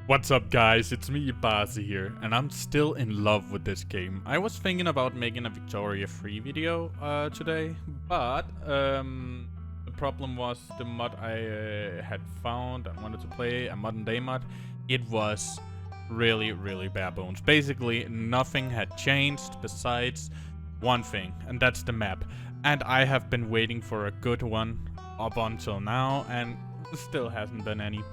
What's up guys, it's me baaase here, and I'm still in love with this game. I was thinking about making a Victoria free video today, but the problem was the mod I had found and wanted to play, a modern day mod. It was really bare bones. Basically nothing had changed besides one thing, and that's the map. And I have been waiting for a good one up until now, and still hasn't been any.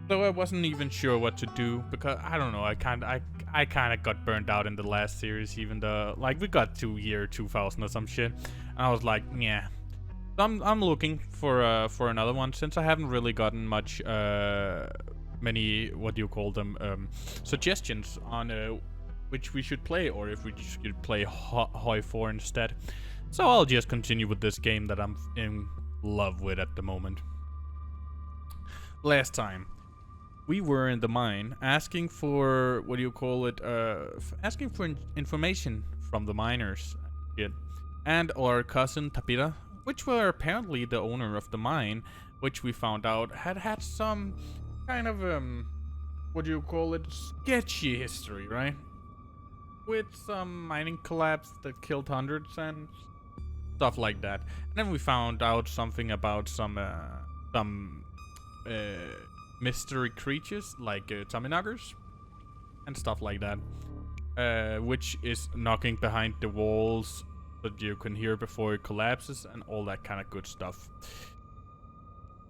So I wasn't even sure what to do because I don't know. I kind of got burned out in the last series, even though like we got to year 2000 or some shit, and I was like, yeah. So I'm looking for another one since I haven't really gotten much many what do you call them suggestions on which we should play or if we should play Hoi 4 instead. So I'll just continue with this game that I'm in love with at the moment. Last time we were in the mine asking for, what do you call it, asking for information from the miners and our cousin Tapira, which were apparently the owner of the mine, which we found out had some kind of, what do you call it, sketchy history, right? With some mining collapse that killed hundreds and stuff like that. And then we found out something about some mystery creatures like Tommyknockers and stuff like that, which is knocking behind the walls that you can hear before it collapses and all that kind of good stuff.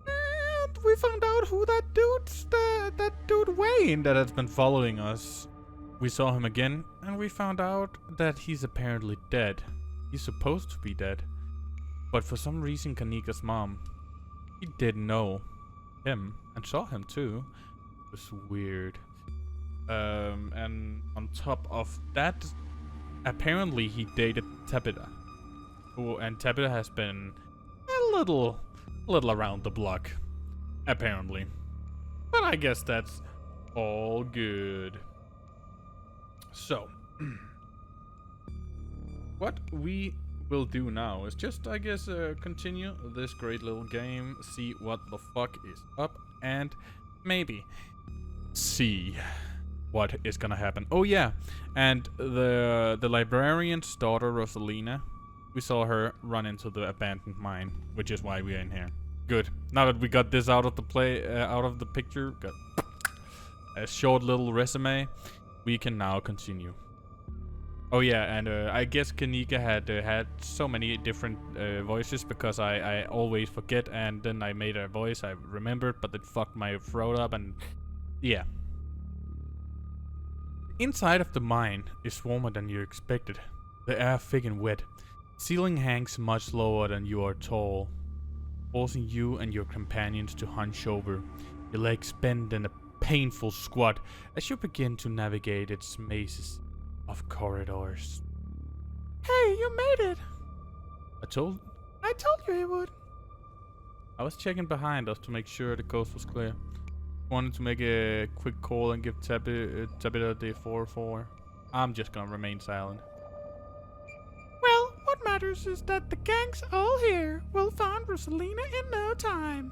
And we found out who that dude Wayne that has been following us. We saw him again and we found out that he's apparently dead. He's supposed to be dead, but for some reason Kanika's mom, he didn't know him and saw him too. It was weird. And on top of that, apparently he dated Tapira, and Tapira has been a little around the block, apparently. But I guess that's all good. So what we will do now is just, I guess, continue this great little game, see what the fuck is up, and maybe see what is gonna happen. Oh yeah, and the librarian's daughter, Rosalina, we saw her run into the abandoned mine, which is why we're in here. Good. Now that we got this out of the out of the picture, got a short little resume, we can now continue. Oh yeah, and I guess Kanika had so many different voices because I always forget, and then I made a voice I remembered, but it fucked my throat up, and yeah. Inside of the mine is warmer than you expected. The air thick and wet. Ceiling hangs much lower than you are tall, forcing you and your companions to hunch over. Your legs bend in a painful squat as you begin to navigate its mazes of corridors. Hey, you made it! I told you he would. I was checking behind us to make sure the coast was clear. Wanted to make a quick call and give Tapira the 4-4. I'm just gonna remain silent. Well, what matters is that the gang's all here. We'll find Rosalina in no time.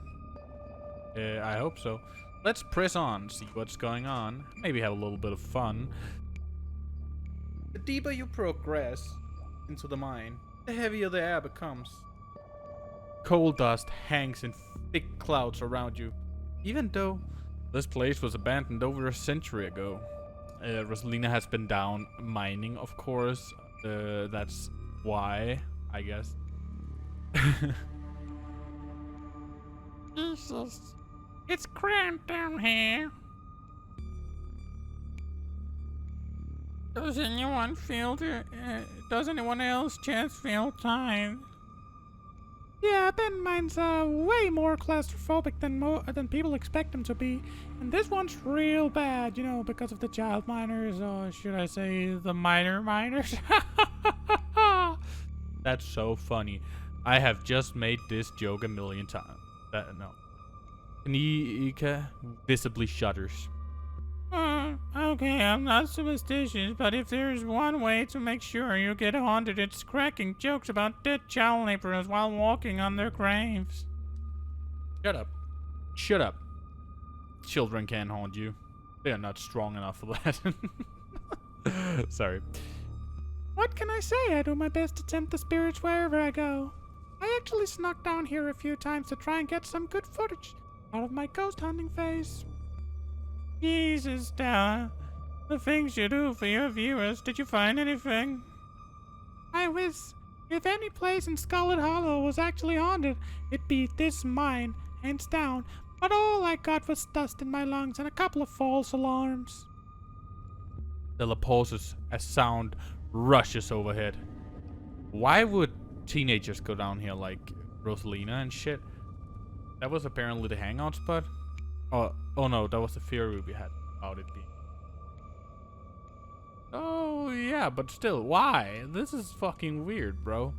I hope so. Let's press on, see what's going on. Maybe have a little bit of fun. The deeper you progress into the mine, the heavier the air becomes. Coal dust hangs in thick clouds around you, even though this place was abandoned over a century ago. Rosalina has been down mining, of course. That's why, I guess. Jesus, it's cramped down here. Does anyone else just feel tired? Yeah, Ben mines are way more claustrophobic than people expect them to be. And this one's real bad, you know, because of the child miners, or should I say the miners? That's so funny. I have just made this joke a million times. No. Kanika visibly shudders. Okay, I'm not superstitious, but if there's one way to make sure you get haunted, it's cracking jokes about dead child laborers while walking on their graves. Shut up. children can't haunt you. They are not strong enough for that. Sorry. What can I say? I do my best to tempt the spirits wherever I go. I actually snuck down here a few times to try and get some good footage out of my ghost hunting phase. Jesus, Stella. The things you do for your viewers. Did you find anything? I wish. If any place in Scarlet Hollow was actually haunted, it'd be this mine, hands down. But all I got was dust in my lungs and a couple of false alarms. Stella pauses as sound rushes overhead. Why would teenagers go down here like Rosalina and shit? That was apparently the hangout spot. Oh no, that was the theory we had about it being. Oh yeah, but still, why? This is fucking weird, bro.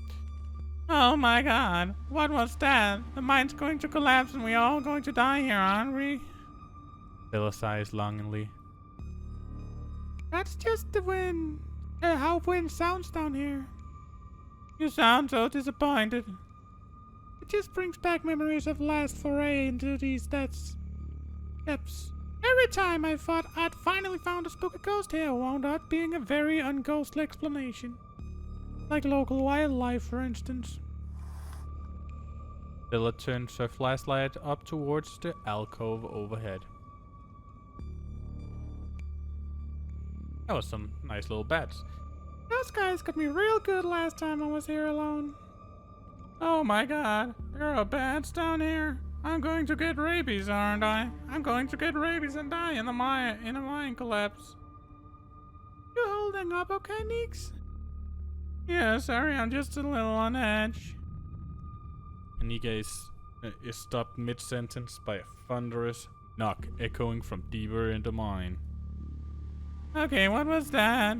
Oh my god, what was that? The mine's going to collapse and we're all going to die here, aren't we? Stella sighs longingly. That's just the wind. How wind sounds down here. You sound so disappointed. It just brings back memories of last foray into these depths. Every time I thought I'd finally found a spooky ghost here wound up being a very unghostly explanation. Like local wildlife, for instance. Stella turns her flashlight up towards the alcove overhead. That was some nice little bats. Those guys got me real good last time I was here alone. Oh my god, there are bats down here. I'm going to get rabies, aren't I? I'm going to get rabies and die in a mine collapse. You holding up okay, Neeks? Yeah, sorry, I'm just a little on edge. Anika is stopped mid-sentence by a thunderous knock echoing from deeper in the mine. Okay, what was that?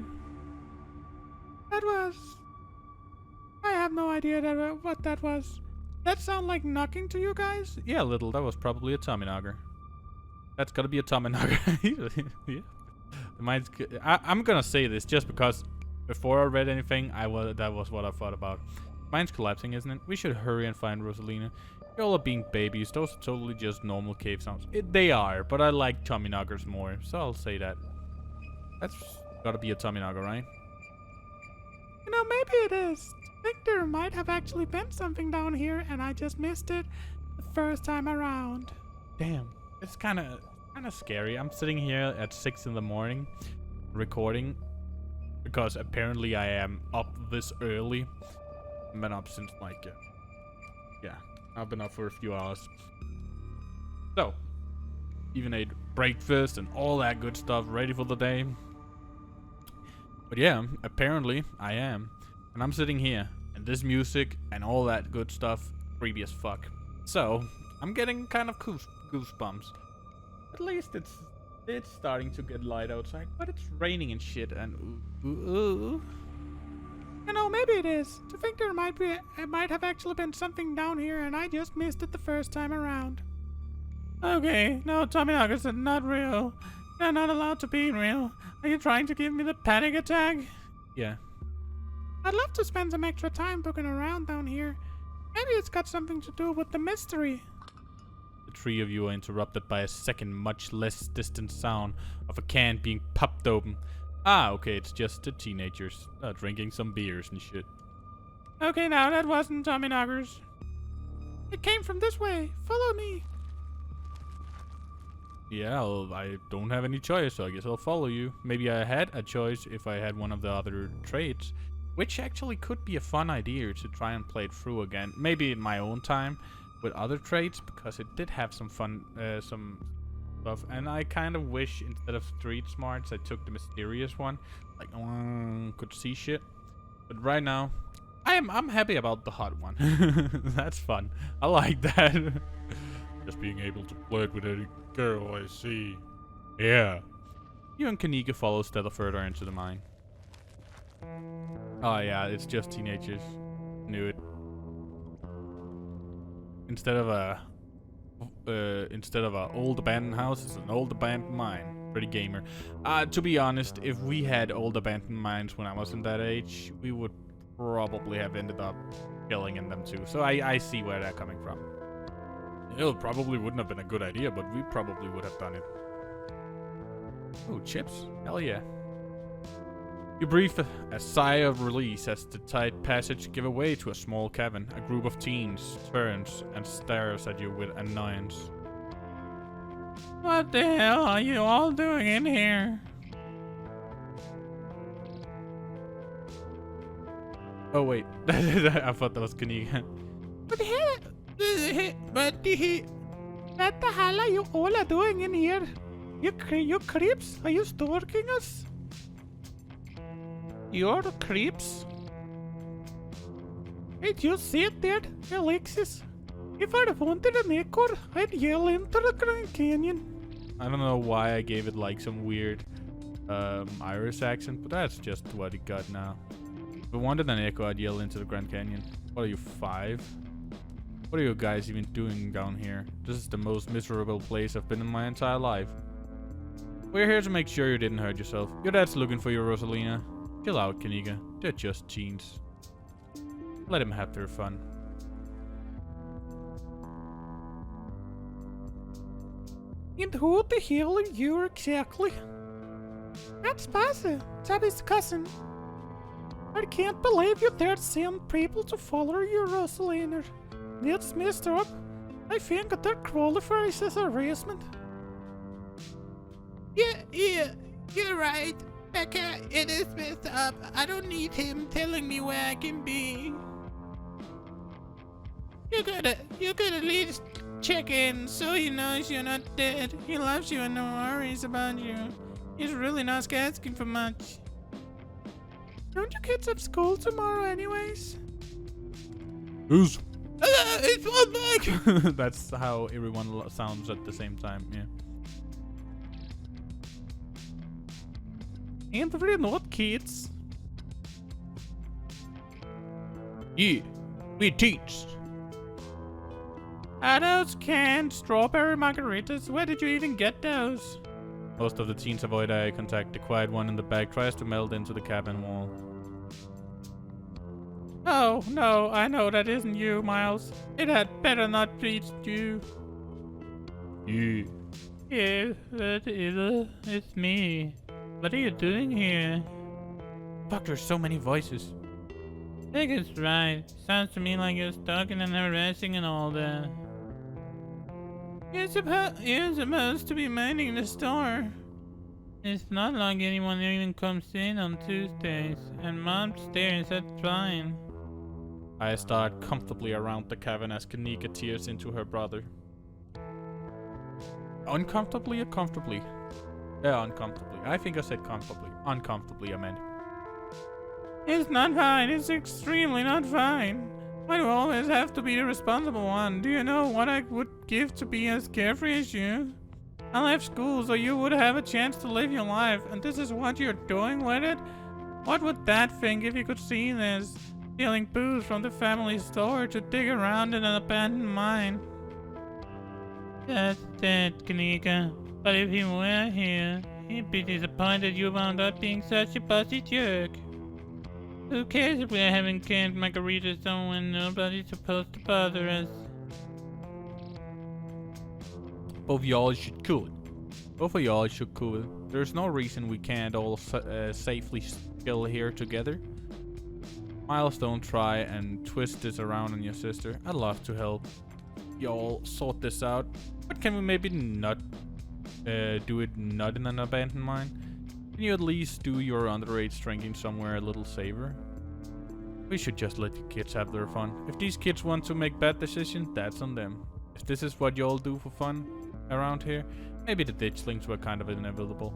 I have no idea what that was. That sound like knocking to you guys? Yeah, little. That was probably a Tommyknocker. That's gotta be a Tommyknocker. Yeah. I'm gonna say this just because before I read anything, that was what I thought about. Mine's collapsing, isn't it? We should hurry and find Rosalina. Y'all are being babies. Those are totally just normal cave sounds. They are, but I like Tommyknockers more, so I'll say that. That's gotta be a Tommyknocker, right? You know, maybe it is. I think there might have actually been something down here and I just missed it the first time around. Damn. It's kind of scary. I'm sitting here at 6 in the morning recording because apparently I am up this early. I've been up since like, yeah, I've been up for a few hours. So, even ate breakfast and all that good stuff ready for the day. But yeah, apparently I am. And I'm sitting here, and this music and all that good stuff, creepy as fuck. So, I'm getting kind of goosebumps. At least it's starting to get light outside, but it's raining and shit, and ooh. You know, maybe it is. To think there might have actually been something down here, and I just missed it the first time around. Okay, no, Tommyknockers are not real. They're not allowed to be real. Are you trying to give me the panic attack? Yeah. I'd love to spend some extra time poking around down here. Maybe it's got something to do with the mystery. The three of you are interrupted by a second, much less distant sound of a can being popped open. Ah, okay, it's just the teenagers drinking some beers and shit. Okay, now that wasn't Tommyknockers. It came from this way. Follow me. Yeah, I don't have any choice, so I guess I'll follow you. Maybe I had a choice if I had one of the other traits, which actually could be a fun idea to try and play it through again. Maybe in my own time with other traits, because it did have some fun, some stuff. And I kind of wish instead of street smarts, I took the mysterious one, like could see shit. But right now, I'm happy about the hot one. That's fun. I like that. Just being able to flirt with any girl I see. Yeah. You and Kanika follow Stella further into the mine. Oh yeah, it's just teenagers. Knew it. Instead of a old abandoned house, it's an old abandoned mine. Pretty gamer. To be honest, if we had old abandoned mines when I was in that age, we would probably have ended up killing in them too. So I see where they're coming from. It probably wouldn't have been a good idea, but we probably would have done it. Oh, chips? Hell yeah. You breathe a sigh of release as the tight passage give way to a small cabin. A group of teens turns and stares at you with annoyance. What the hell are you all doing in here? Oh wait, I thought that was Kaniga. What the hell are you all doing in here? You creeps? Are you stalking us? You're the creeps? Did you see it there, Alexis? If I wanted an echo, I'd yell into the Grand Canyon. I don't know why I gave it like some weird Irish accent, but that's just what it got now. If I wanted an echo, I'd yell into the Grand Canyon. What are you, 5? What are you guys even doing down here? This is the most miserable place I've been in my entire life. We're here to make sure you didn't hurt yourself. Your dad's looking for you, Rosalina. Chill out, Kaniga. They're just teens. Let them have their fun. And who the hell are you exactly? That's baaase, Tabby's cousin. I can't believe you dared send people to follow you, Rosalina. That's messed up. I think that qualifies as harassment. Yeah, you're right. Becca, it is messed up. I don't need him telling me where I can be. You gotta at least check in so he knows you're not dead. He loves you and no worries about you. He's really not asking for much. Don't you kids have school tomorrow anyways? Who's? It's one back! That's how everyone sounds at the same time, yeah. And we're not kids. Yeah, we teach. Are those canned strawberry margaritas? Where did you even get those? Most of the teens avoid eye contact. The quiet one in the back tries to meld into the cabin wall. Oh, no, I know that isn't you, Miles. It had better not be you. Yeah. Yeah, it's me. What are you doing here? Fuck, there's so many voices. I think it's right. Sounds to me like you're stalking and harassing and all that. You're supposed to be minding the store. It's not like anyone even comes in on Tuesdays, and Mom stares, that's fine. I start comfortably around the cabin as Kanika tears into her brother. Uncomfortably or comfortably? Yeah, uncomfortably. I think I said comfortably. Uncomfortably, I meant. It's not fine. It's extremely not fine. Why do I always have to be the responsible one? Do you know what I would give to be as carefree as you? I left school so you would have a chance to live your life, and this is what you're doing with it? What would Dad think if he could see this? Stealing booze from the family store to dig around in an abandoned mine. That's it, Kanika. But if he were here, he'd be disappointed you wound up being such a bossy jerk. Who cares if we're having canned margaritas somewhere nobody's supposed to bother us? Both of y'all should cool it. Both of y'all should cool it. There's no reason we can't all safely chill here together. Miles, don't try and twist this around on your sister. I'd love to help y'all sort this out. But can we maybe not do it not in an abandoned mine? Can you at least do your underage drinking somewhere a little safer? We should just let the kids have their fun. If these kids want to make bad decisions, that's on them. If this is what y'all do for fun around here, maybe the ditchlings were kind of inevitable.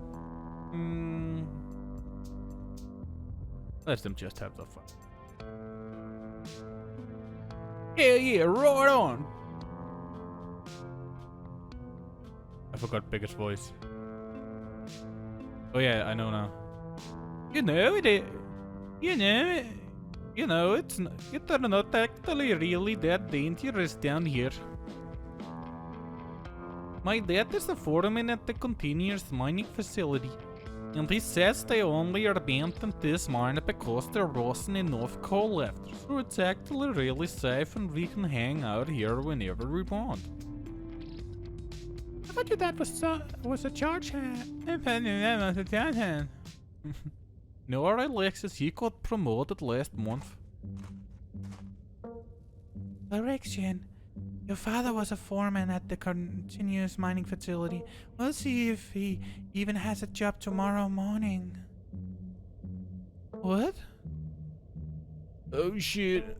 Let them just have their fun. Hell yeah, roar on! I forgot biggest voice. Oh yeah, I know now. It's not actually really that dangerous down here. My dad is the foreman at the continuous mining facility, and he says they only abandoned this mine because there wasn't enough coal left. So it's actually really safe and we can hang out here whenever we want. I thought that was a charge hand. I thought that was a charge hand. No, Alexis, he got promoted last month. Gretchen, your father was a foreman at the continuous mining facility. We'll see if he even has a job tomorrow morning. What? Oh shit.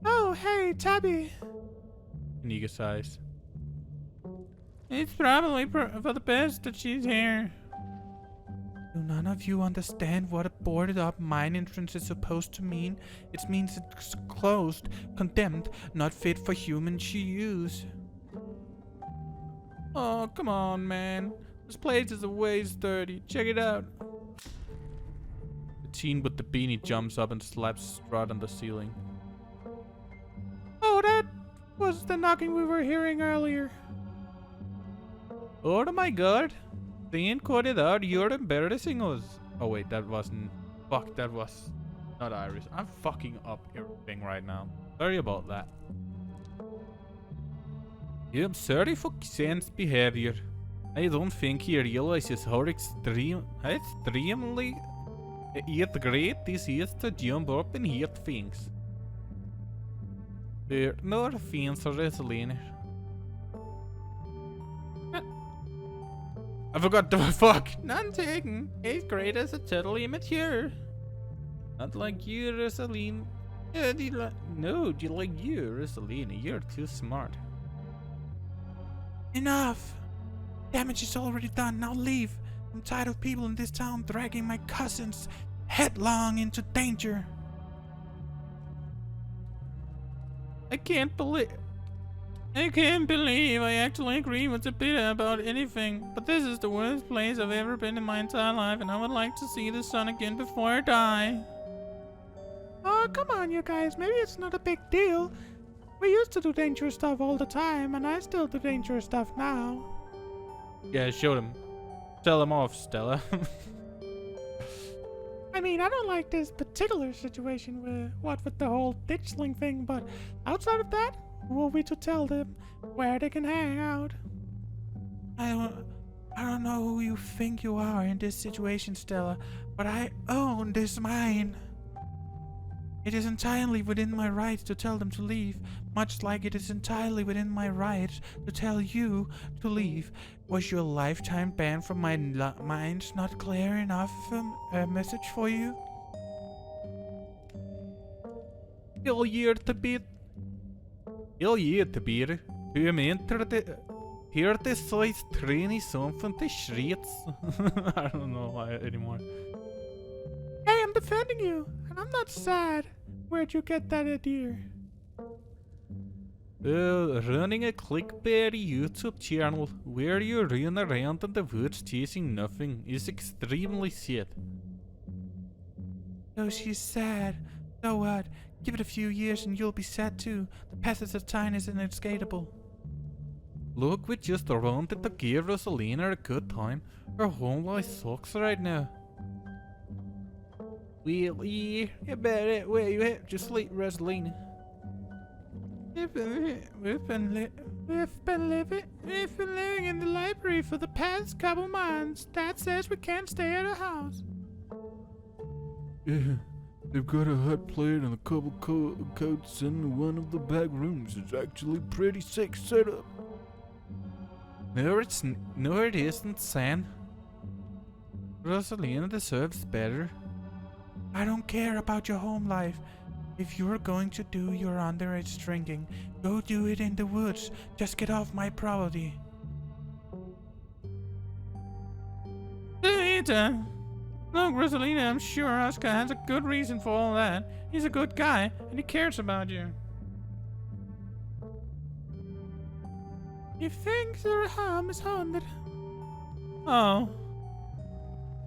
Oh, hey, Tabby. Inigo sighs. It's probably for the best that she's here. Do none of you understand what a boarded up mine entrance is supposed to mean? It means it's closed, condemned, not fit for human use. Oh, come on, man. This place is a ways dirty. Check it out. The teen with the beanie jumps up and slaps Strut on the ceiling. Oh, that was the knocking we were hearing earlier. Oh my god. Then cut it out, you're embarrassing us. Oh wait, that wasn't... Fuck, that was not Irish. I'm fucking up everything right now. Sorry about that. I'm sorry for Xen's behavior. I don't think he realizes how extremely great this is to jump up and hit things. No offense, Rosalina. I forgot the fuck. None taken. 8th graders are totally immature. Not like you, Rosalina. No, like you, Rosalina. You're too smart. Enough! Damage is already done, now leave. I'm tired of people in this town dragging my cousins headlong into danger. I can't believe I actually agree with the bit about anything, but this is the worst place I've ever been in my entire life, and I would like to see the sun again before I die. Oh, come on, you guys. Maybe it's not a big deal. We used to do dangerous stuff all the time, and I still do dangerous stuff now. Yeah, show them. Tell them off, Stella. I mean, I don't like this particular situation with the whole ditchling thing, but outside of that, who are we to tell them where they can hang out? I don't know who you think you are in this situation, Stella, but I own this mine. It is entirely within my right to tell them to leave, much like it is entirely within my right to tell you to leave. Was your lifetime ban from my mines not clear enough a message for you? Heel hier te bid. Heel hier te bid. U mentor the... Here the size trainy something to shreds. I don't know why anymore. Hey, I'm defending you, and I'm not sad. Where'd you get that idea? Running a clickbait YouTube channel where you run around in the woods chasing nothing is extremely sad. Oh, she's sad. So what? Give it a few years and you'll be sad too. The passage of time is inescapable. Look, we just wanted to give Rosalina a good time. Her home life sucks right now. Well, yeah, about where you have to sleep, Rosalina. We've been living in the library for the past couple months. Dad says we can't stay at our house. Yeah, they've got a hot plate and a couple coats in one of the back rooms. It's actually pretty sick setup. No, it isn't, Sam. Rosalina deserves better. I don't care about your home life. If you're going to do your underage drinking, go do it in the woods. Just get off my property. Later. Look, Rosalina, I'm sure Oscar has a good reason for all that. He's a good guy, and he cares about you. You think their home is haunted? Oh.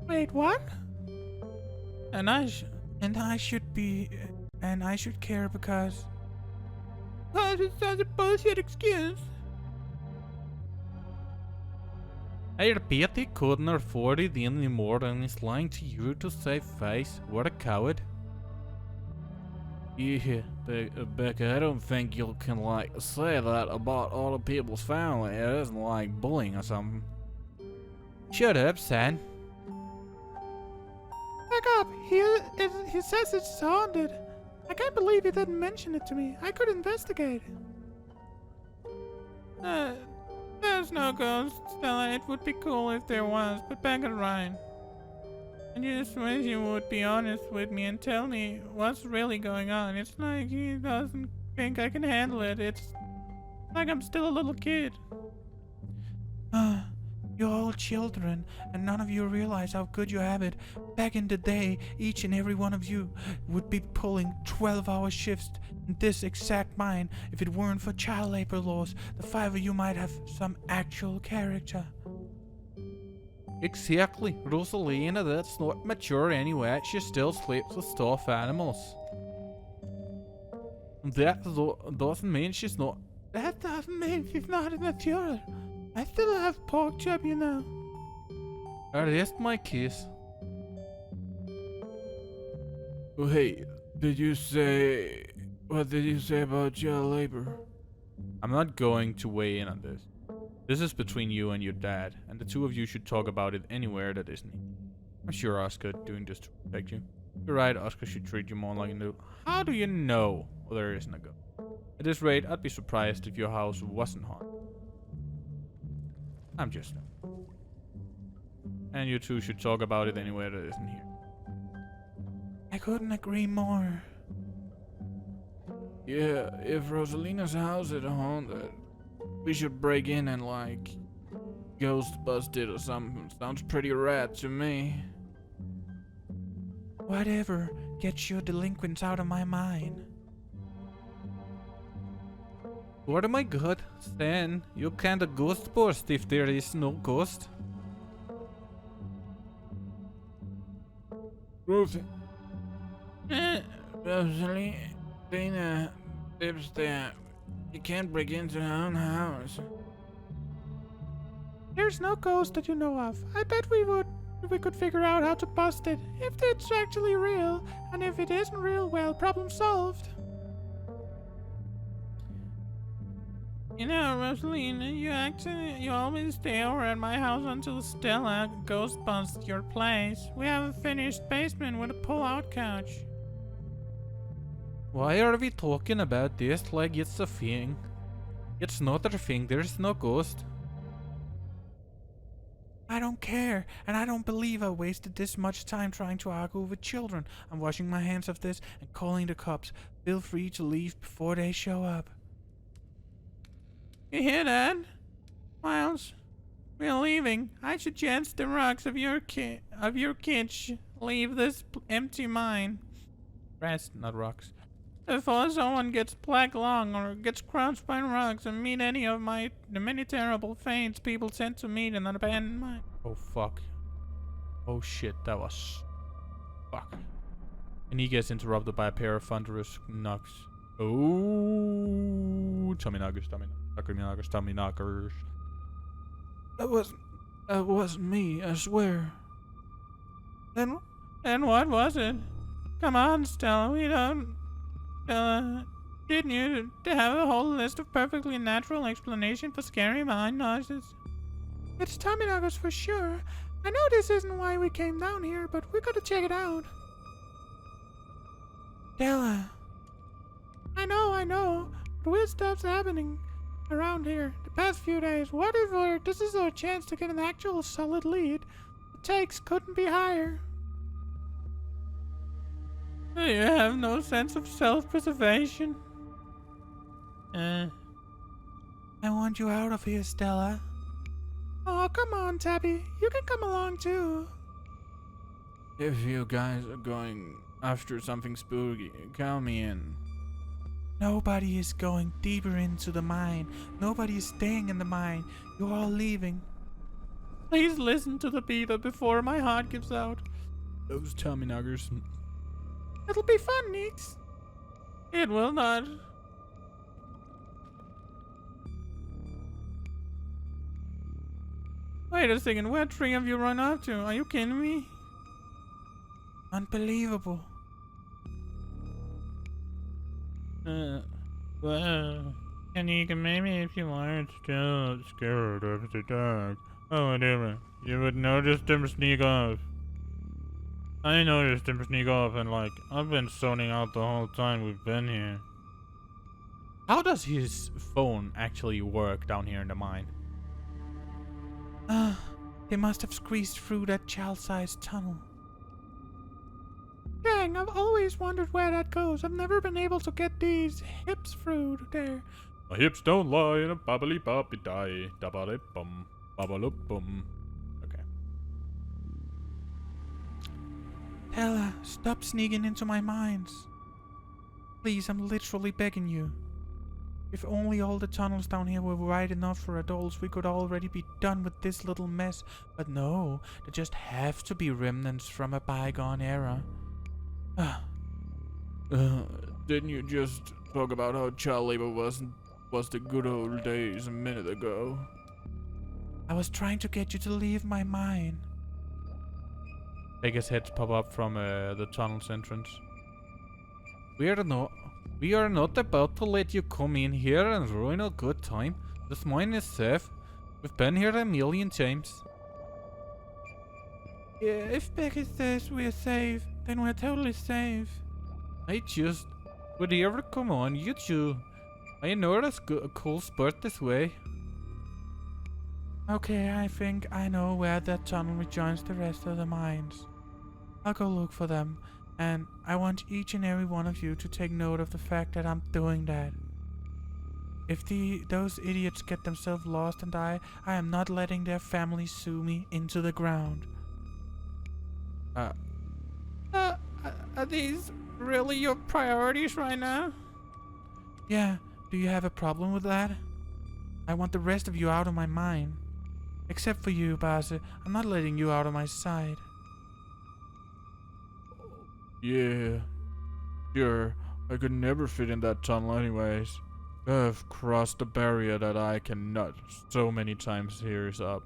Wait, what? And I should care because... Oh, it's such a bullshit excuse. I repeat, he couldn't afford it anymore and is lying to you to save face. What a coward. Yeah, Becca, I don't think you can, like, say that about other people's family. It isn't like bullying or something. Shut up, son. Back up. He says it's haunted. I can't believe he didn't mention it to me. I could investigate. There's no ghost, Stella. It would be cool if there was, but back at Ryan. I just wish you would be honest with me and tell me what's really going on. It's like he doesn't think I can handle it. It's like I'm still a little kid. You're all children, and none of you realize how good you have it. Back in the day, each and every one of you would be pulling 12-hour shifts in this exact mine. If it weren't for child labor laws, the 5 of you might have some actual character. Exactly, Rosalina, that's not mature anyway. She still sleeps with stuffed animals. That doesn't mean she's not. That doesn't mean she's not mature. I still have pork chop, you know. Rest my case. Oh, hey, what did you say about child labor? I'm not going to weigh in on this. This is between you and your dad, and the two of you should talk about it anywhere that isn't here. I'm sure Oscar doing this to protect you. You're right, Oscar should treat you more like a new. How do you know there isn't a ghost? At this rate, I'd be surprised if your house wasn't haunted. I'm just. And you two should talk about it anywhere that isn't here. I couldn't agree more. Yeah, if Rosalina's house is haunted, we should break in and, like, ghost bust it or something. Sounds pretty rad to me. Whatever gets your delinquents out of my mind. What am I good? Stan, you can't ghost bust if there is no ghost. Rosalina lives there. You can't break into her own house. There's no ghost that you know of. I bet we could figure out how to bust it. If it's actually real, and if it isn't real, well, problem solved. You know, Rosalina, you always stay over at my house until Stella ghost busts your place. We have a finished basement with a pull-out couch. Why are we talking about this like it's a thing? It's not a thing, there's no ghost. I don't care, and I don't believe I wasted this much time trying to argue with children. I'm washing my hands of this and calling the cops. Feel free to leave before they show up. You hear that? Miles, we're leaving. I suggest the rocks of your kitchen leave this empty mine. Rats, not rocks. Before someone gets black lung or gets crouched by rocks and meet any of the many terrible fates people sent to meet in an abandoned mine. Oh fuck. Oh shit, that was... Fuck. And he gets interrupted by a pair of thunderous knocks. Oh, tummy knockers. That wasn't me, I swear. Then what was it? Come on, Stella, we don't... didn't you have a whole list of perfectly natural explanation for scary mind noises? It's tummy knockers for sure. I know this isn't why we came down here, but we gotta check it out. Stella. I know. But weird stuff's happening around here the past few days. What if this is our chance to get an actual solid lead? The takes couldn't be higher. You have no sense of self-preservation? I want you out of here, Stella. Oh, come on, Tabby. You can come along too. If you guys are going after something spooky, count me in. Nobody is going deeper into the mine. Nobody is staying in the mine. You're all leaving. Please listen to the beaver before my heart gives out. Those tummy knockers. It'll be fun, Neeks. It will not. Wait a second, where tree have you run off to? Are you kidding me? Unbelievable. Kanika, maybe if you weren't still scared of the dark, oh whatever, you would notice them sneak off. I noticed them sneak off, and like, I've been zoning out the whole time we've been here. How does his phone actually work down here in the mine? They must have squeezed through that child-sized tunnel. Dang, I've always wondered where that goes. I've never been able to get these hips through there. My hips don't lie in a babbly boppy die. Dabba bum, babba bum. Okay. Ella, stop sneaking into my mines. Please, I'm literally begging you. If only all the tunnels down here were wide enough for adults, we could already be done with this little mess. But no, they just have to be remnants from a bygone era. Didn't you just talk about how child labor was the good old days a minute ago? I was trying to get you to leave my mine. Vega's heads pop up from the tunnel's entrance. We are not about to let you come in here and ruin a good time. This mine is safe. We've been here a million times. Yeah, if Becky says we're safe, then we're totally safe. Whatever, come on, you two. I know it's a cool spot this way. Okay, I think I know where that tunnel rejoins the rest of the mines. I'll go look for them, and I want each and every one of you to take note of the fact that I'm doing that. If those idiots get themselves lost and die, I am not letting their families sue me into the ground. Are these really your priorities right now? Yeah, do you have a problem with that? I want the rest of you out of my mind. Except for you, baasse. I'm not letting you out of my sight. Yeah, sure. I could never fit in that tunnel anyways. I've crossed the barrier that I cannot so many times. Here's up.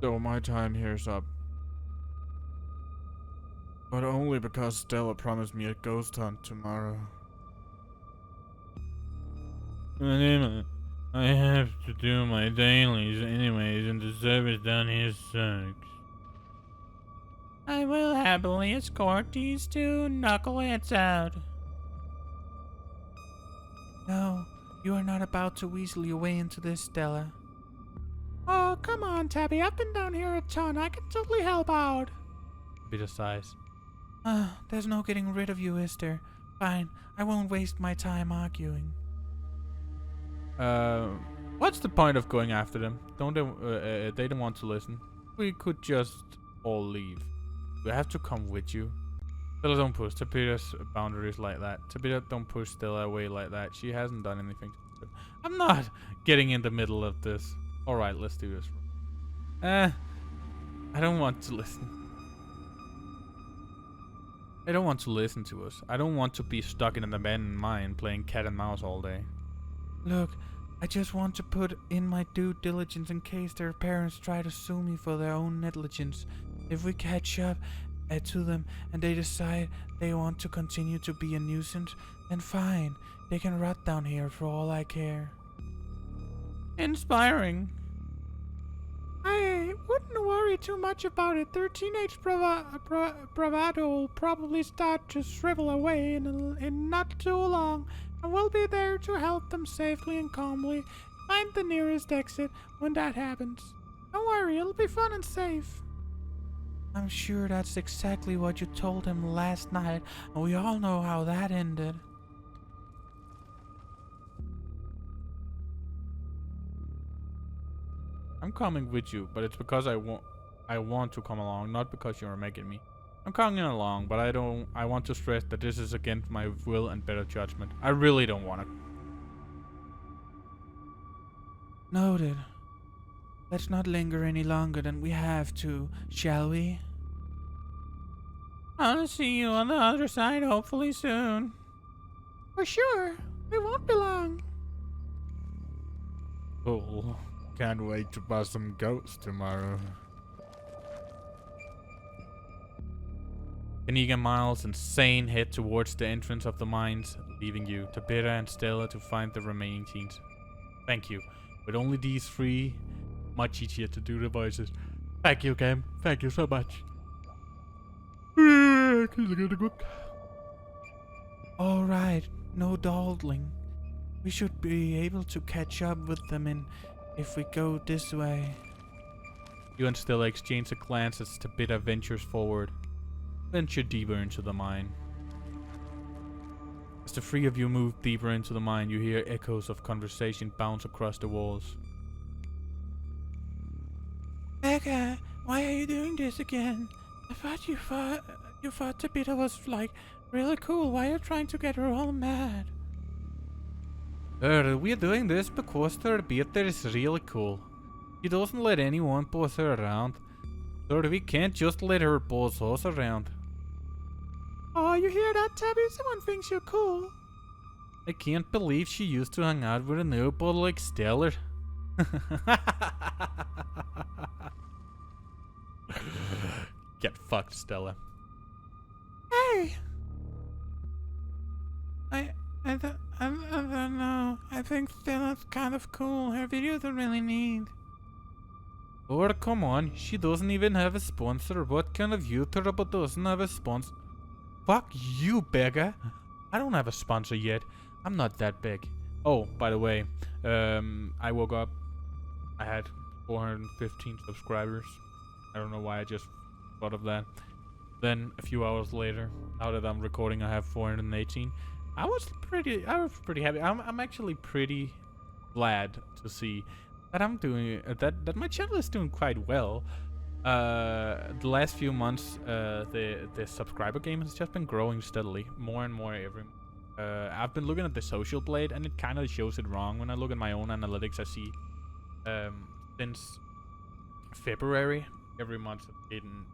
So my time here's up. But only because Stella promised me a ghost hunt tomorrow. I have to do my dailies anyways, and the service down here sucks. I will happily escort these two knuckleheads out. No, you are not about to weasel your way into this, Stella. Oh, come on, Tabby. I've been down here a ton. I can totally help out. Bit of size. There's no getting rid of you, is there? Fine, I won't waste my time arguing. What's the point of going after them? They don't want to listen. We could just all leave. We have to come with you. Stella, don't push Tapira's boundaries like that. Tapira, don't push Stella away like that. She hasn't done anything. I'm not getting in the middle of this. Alright, let's do this. I don't want to listen. I don't want to listen to us. I don't want to be stuck in an abandoned mine playing cat and mouse all day. Look, I just want to put in my due diligence in case their parents try to sue me for their own negligence. If we catch up to them and they decide they want to continue to be a nuisance, then fine. They can rot down here for all I care. Inspiring. I wouldn't worry too much about it. Their teenage bravado will probably start to shrivel away in not too long, and we'll be there to help them safely and calmly find the nearest exit when that happens. Don't worry, it'll be fun and safe. I'm sure that's exactly what you told him last night, and we all know how that ended. I'm coming with you, but it's because I want to come along, not because you're making me. I'm coming along, but I want to stress that this is against my will and better judgment. I really don't want to. Noted. Let's not linger any longer than we have to, shall we? I'll see you on the other side hopefully soon. For sure. It won't be long. Cool. Can't wait to bust some goats tomorrow. Iniga Miles and Sane head towards the entrance of the mines, leaving you, Tabitha and Stella, to find the remaining teens. Thank you. With only these three, much easier to do the voices. Thank you, Cam. Thank you so much. Alright, no dawdling. We should be able to catch up with them if we go this way. You and Stella exchange a glance as Tabitha ventures forward. Venture deeper into the mine. As the three of you move deeper into the mine, you hear echoes of conversation bounce across the walls. Becca, why are you doing this again? I thought you thought Tabitha was like really cool. Why are you trying to get her all mad? We're doing this because Tabitha is really cool. She doesn't let anyone boss her around. We can't just let her boss us around. Oh, you hear that, Tabby? Someone thinks you're cool. I can't believe she used to hang out with a nobody like Stellar. Get fucked, Stella. Hey! I don't know. I think Stella's kind of cool. Her videos are really neat. Lord, come on. She doesn't even have a sponsor. What kind of YouTuber doesn't have a sponsor? Fuck you, Becca. I don't have a sponsor yet. I'm not that big. Oh, by the way, I woke up. I had 415 subscribers. I don't know why I just thought of that. Then a few hours later, now that I'm recording, I have 418. I was pretty happy. I'm actually pretty glad to see that I'm doing that my channel is doing quite well. The last few months, the subscriber game has just been growing steadily, more and more every. I've been looking at the social blade, and it kind of shows it wrong. When I look at my own analytics, I see since February, every month I've gained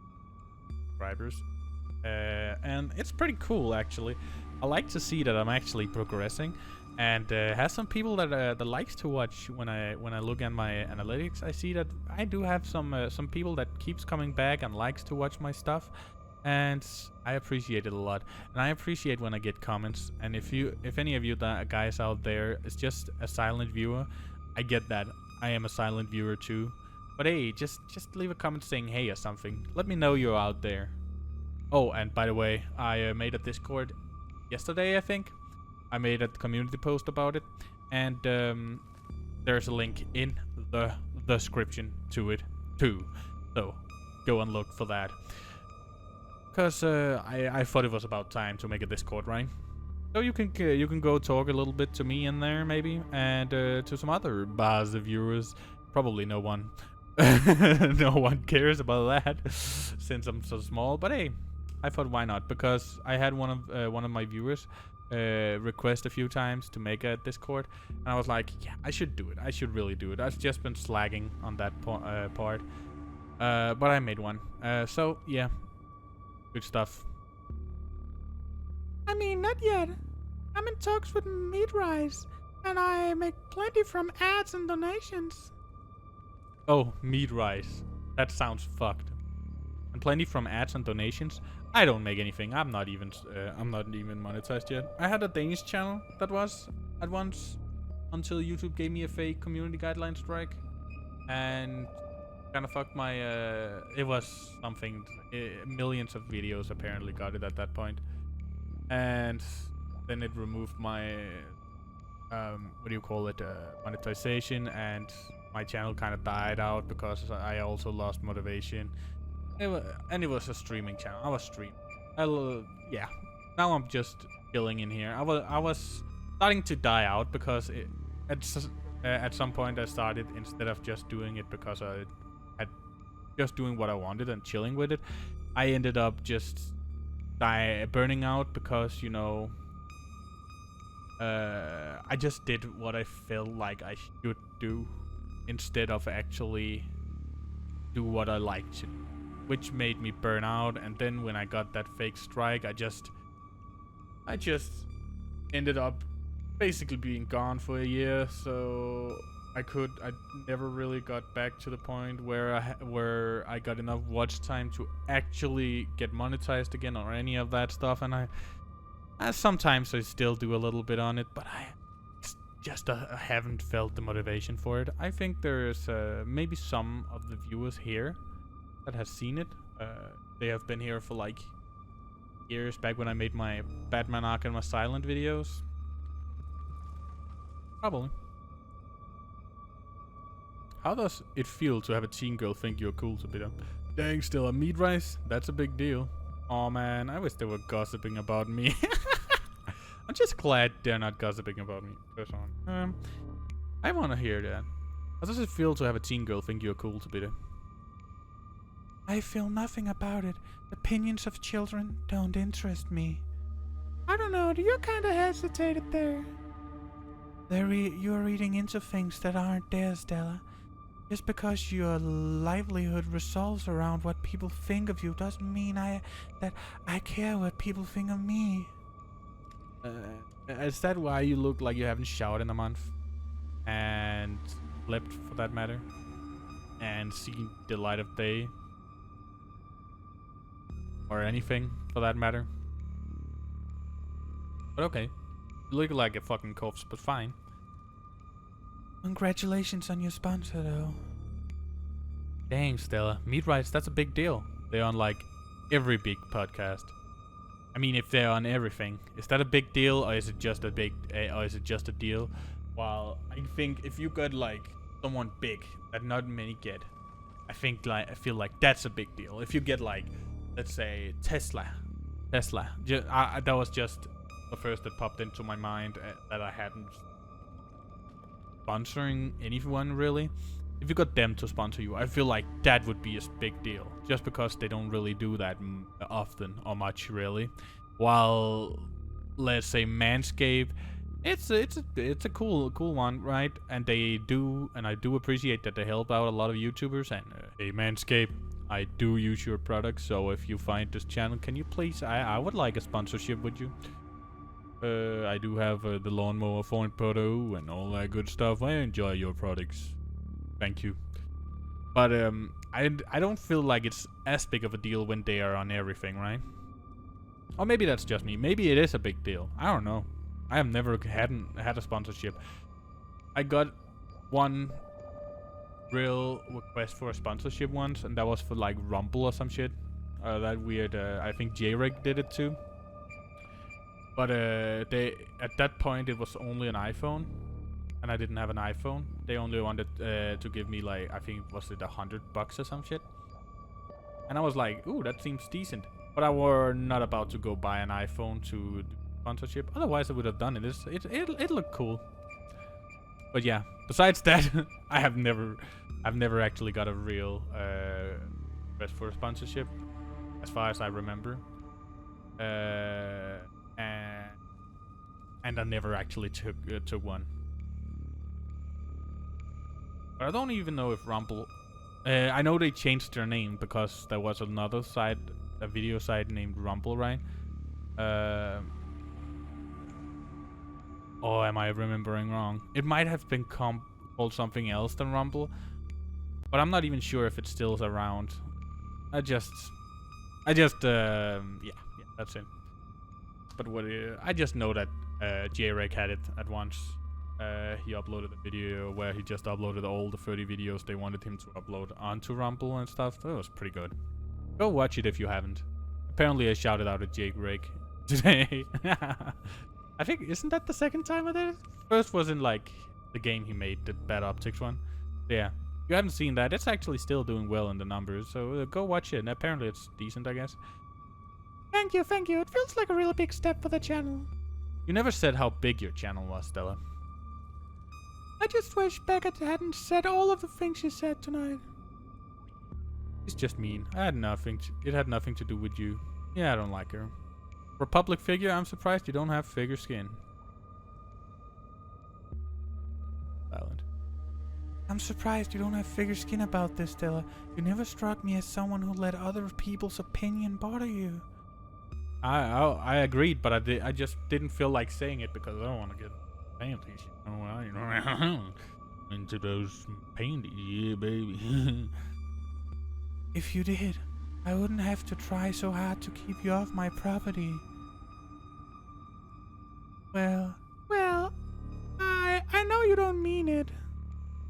subscribers, and it's pretty cool actually. I like to see that I'm actually progressing, and has some people that likes to watch when I look at my analytics. I see that I do have some people that keeps coming back and likes to watch my stuff, and I appreciate it a lot. And I appreciate when I get comments. And if any of you guys out there is just a silent viewer, I get that. I am a silent viewer too. But hey, just leave a comment saying hey or something. Let me know you're out there. Oh, and by the way, I made a Discord yesterday, I think. I made a community post about it, and there's a link in the description to it too. So go and look for that. Because I thought it was about time to make a Discord, right? So you can go talk a little bit to me in there maybe, and to some other baaase viewers. Probably no one, no one cares about that since I'm so small. But hey, I thought why not? Because I had one of my viewers request a few times to make a Discord, and I was like, yeah, I should do it. I should really do it. I've just been slagging on that part, but I made one. So yeah, good stuff. I mean, not yet. I'm in talks with Meat Rise, and I make plenty from ads and donations. Oh, Meat Rise. That sounds fucked. And plenty from ads and donations. I don't make anything. I'm not even monetized yet. I had a Danish channel that was at once, until YouTube gave me a fake community guideline strike, and kind of fucked my. It was something. Millions of videos apparently got it at that point, and then it removed my what do you call it? Monetization, and my channel kind of died out because I also lost motivation. It was a streaming channel. I was streaming. Yeah. Now I'm just chilling in here. I was starting to die out because at some point I started, instead of just doing it because I had just doing what I wanted and chilling with it, I ended up just burning out because, you know, I just did what I felt like I should do instead of actually do what I like to do, which made me burn out. And then when I got that fake strike, I just ended up basically being gone for a year. So I never really got back to the point where I got enough watch time to actually get monetized again or any of that stuff. And Sometimes I still do a little bit on it, but I just haven't felt the motivation for it. I think there's maybe some of the viewers here that has seen it. They have been here for like years back when I made my Batman Arkham Asylum videos. Probably. How does it feel to have a teen girl think you're cool to be done? Dang, still a meat rice? That's a big deal. Oh man, I wish they were gossiping about me. I'm just glad they're not gossiping about me. Press on. I want to hear that. How does it feel to have a teen girl think you're cool to be there? I feel nothing about it. Opinions of children don't interest me. I don't know, you kinda hesitated there. You're reading into things that aren't there, Stella. Just because your livelihood revolves around what people think of you doesn't mean that I care what people think of me. Is that why you look like you haven't showered in a month? And slept, for that matter? And seen the light of day? Or anything, for that matter? But okay. You look like a fucking corpse, but fine. Congratulations on your sponsor, though. Dang, Stella. Meat rights, that's a big deal. They're on, like, every big podcast. I mean, if they're on everything, is that a big deal, or is it just a deal? Well, I think if you got, like, someone big that not many get, I feel like that's a big deal. If you get, like, let's say, Tesla. That was just the first that popped into my mind that I hadn't sponsoring anyone really. If you got them to sponsor you, I feel like that would be a big deal, just because they don't really do that often or much really. While let's say Manscaped, it's a cool one, right? And I do appreciate that they help out a lot of YouTubers. And hey Manscaped, I do use your products, so if you find this channel, can you please, I would like a sponsorship with you. I do have the lawnmower 4.0 and all that good stuff. I enjoy your products. Thank you. But I don't feel like it's as big of a deal when they are on everything, right? Or maybe that's just me. Maybe it is a big deal. I don't know. I have never had a sponsorship. I got one real request for a sponsorship once, and that was for like Rumble or some shit. That weird. I think J-Reg did it too. But they at that point it was only an iPhone, and I didn't have an iPhone. They only wanted to give me like, I think was it $100 or some shit. And I was like, ooh, that seems decent. But I were not about to go buy an iPhone to do sponsorship. Otherwise I would have done it. It looked cool. But yeah, besides that, I've never actually got a real request for a sponsorship, as far as I remember. And I never actually took one. But I don't even know if Rumble... I know they changed their name because there was another site, a video site named Rumble, right? Or am I remembering wrong? It might have been called something else than Rumble, but I'm not even sure if it still is around. Yeah, that's it. But I just know that J-Reg had it at once. He uploaded a video where he just uploaded all the 30 videos they wanted him to upload onto Rumble and stuff. That was pretty good. Go watch it if you haven't. Apparently I shouted out at J-Reg today. I think, isn't that the second time I did it? First was in like the game he made, the Bad Optics one. Yeah. If you haven't seen that, it's actually still doing well in the numbers, so go watch it. And apparently it's decent, I guess. Thank you. It feels like a really big step for the channel. You never said how big your channel was, Stella. I just wish Beckett hadn't said all of the things she said tonight. It's just mean. It had nothing to do with you. Yeah, I don't like her. For a public figure, I'm surprised you don't have figure skin. Silent. I'm surprised you don't have figure skin about this, Stella. You never struck me as someone who let other people's opinion bother you. I agreed, but I just didn't feel like saying it because I don't want to get panties. You know, into those panties, yeah, baby. If you did, I wouldn't have to try so hard to keep you off my property. Well, I know you don't mean it.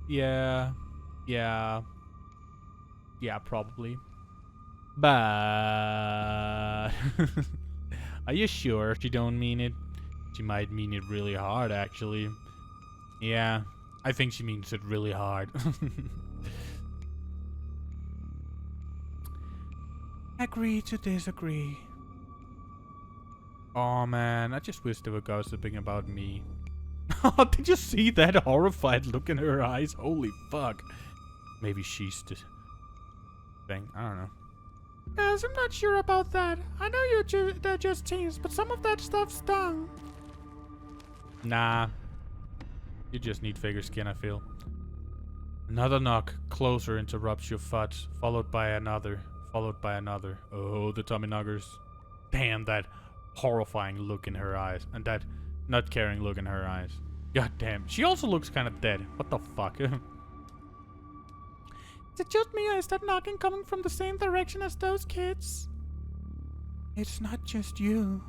yeah, probably. But are you sure she don't mean it? She might mean it really hard, actually. Yeah, I think she means it really hard. Agree to disagree. Oh man, I just wish they were gossiping about me. Did you see that horrified look in her eyes? Holy fuck. Maybe she's the thing. I don't know. Guys, I'm not sure about that. I know they're just teens, but some of that stuff stung. Nah. You just need figure skin, I feel. Another knock closer interrupts your thoughts, followed by another. Oh, the Tommyknockers. Damn, that horrifying look in her eyes. And that not caring look in her eyes. God damn. She also looks kind of dead. What the fuck? Is it just me, or is that knocking coming from the same direction as those kids? It's not just you.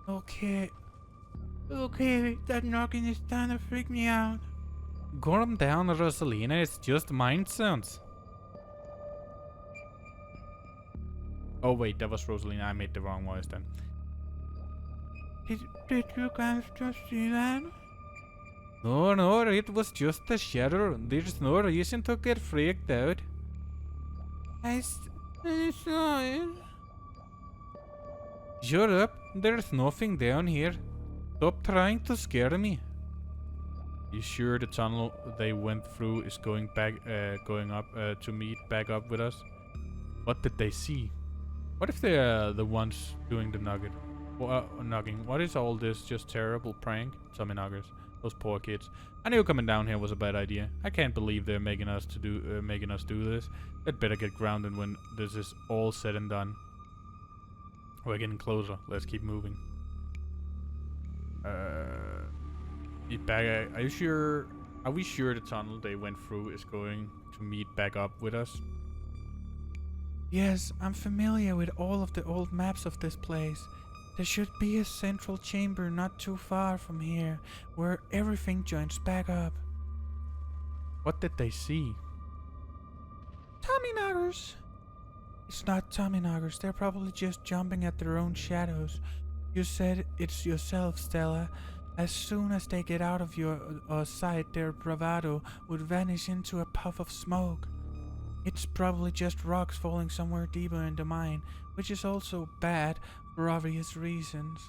Okay, that knocking is starting to freak me out. Calm down, Rosalina. It's just mind sounds. Oh wait, that was Rosalina. I made the wrong voice then. Did you guys just see that? No, it was just a shadow. There's no reason to get freaked out. I saw it. Shut up. There's nothing down here. Stop trying to scare me. You sure the tunnel they went through is going up to meet back up with us? What did they see? What if they're the ones doing the nugging? What is all this just terrible prank? Tommyknockers. Those poor kids. I knew coming down here was a bad idea. I can't believe they're making us do this. They'd better get grounded when this is all said and done. We're getting closer. Let's keep moving. Are you sure? Are we sure the tunnel they went through is going to meet back up with us? Yes, I'm familiar with all of the old maps of this place. There should be a central chamber not too far from here, where everything joins back up. What did they see? Tommyknockers. It's not Tommyknockers, they're probably just jumping at their own shadows. You said it's yourself, Stella. As soon as they get out of your sight, their bravado would vanish into a puff of smoke. It's probably just rocks falling somewhere deeper in the mine, which is also bad for obvious reasons.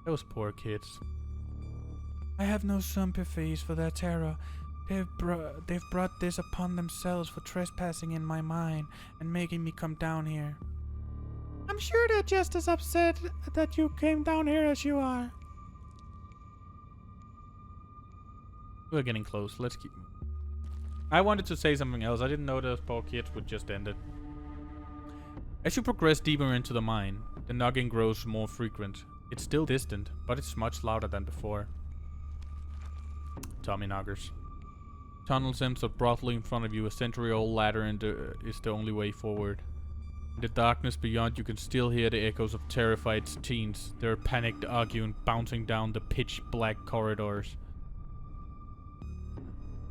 Those poor kids. I have no sympathies for their terror. They've brought this upon themselves for trespassing in my mine and making me come down here. I'm sure they're just as upset that you came down here as you are. We're getting close. Let's keep. I wanted to say something else. I didn't know those poor kids would just end it. As you progress deeper into the mine, the knocking grows more frequent. It's still distant, but it's much louder than before. Tommyknockers. Tunnel ends up broadly in front of you. A century-old ladder is the only way forward. In the darkness beyond, you can still hear the echoes of terrified teens. Their panicked arguing bouncing down the pitch-black corridors.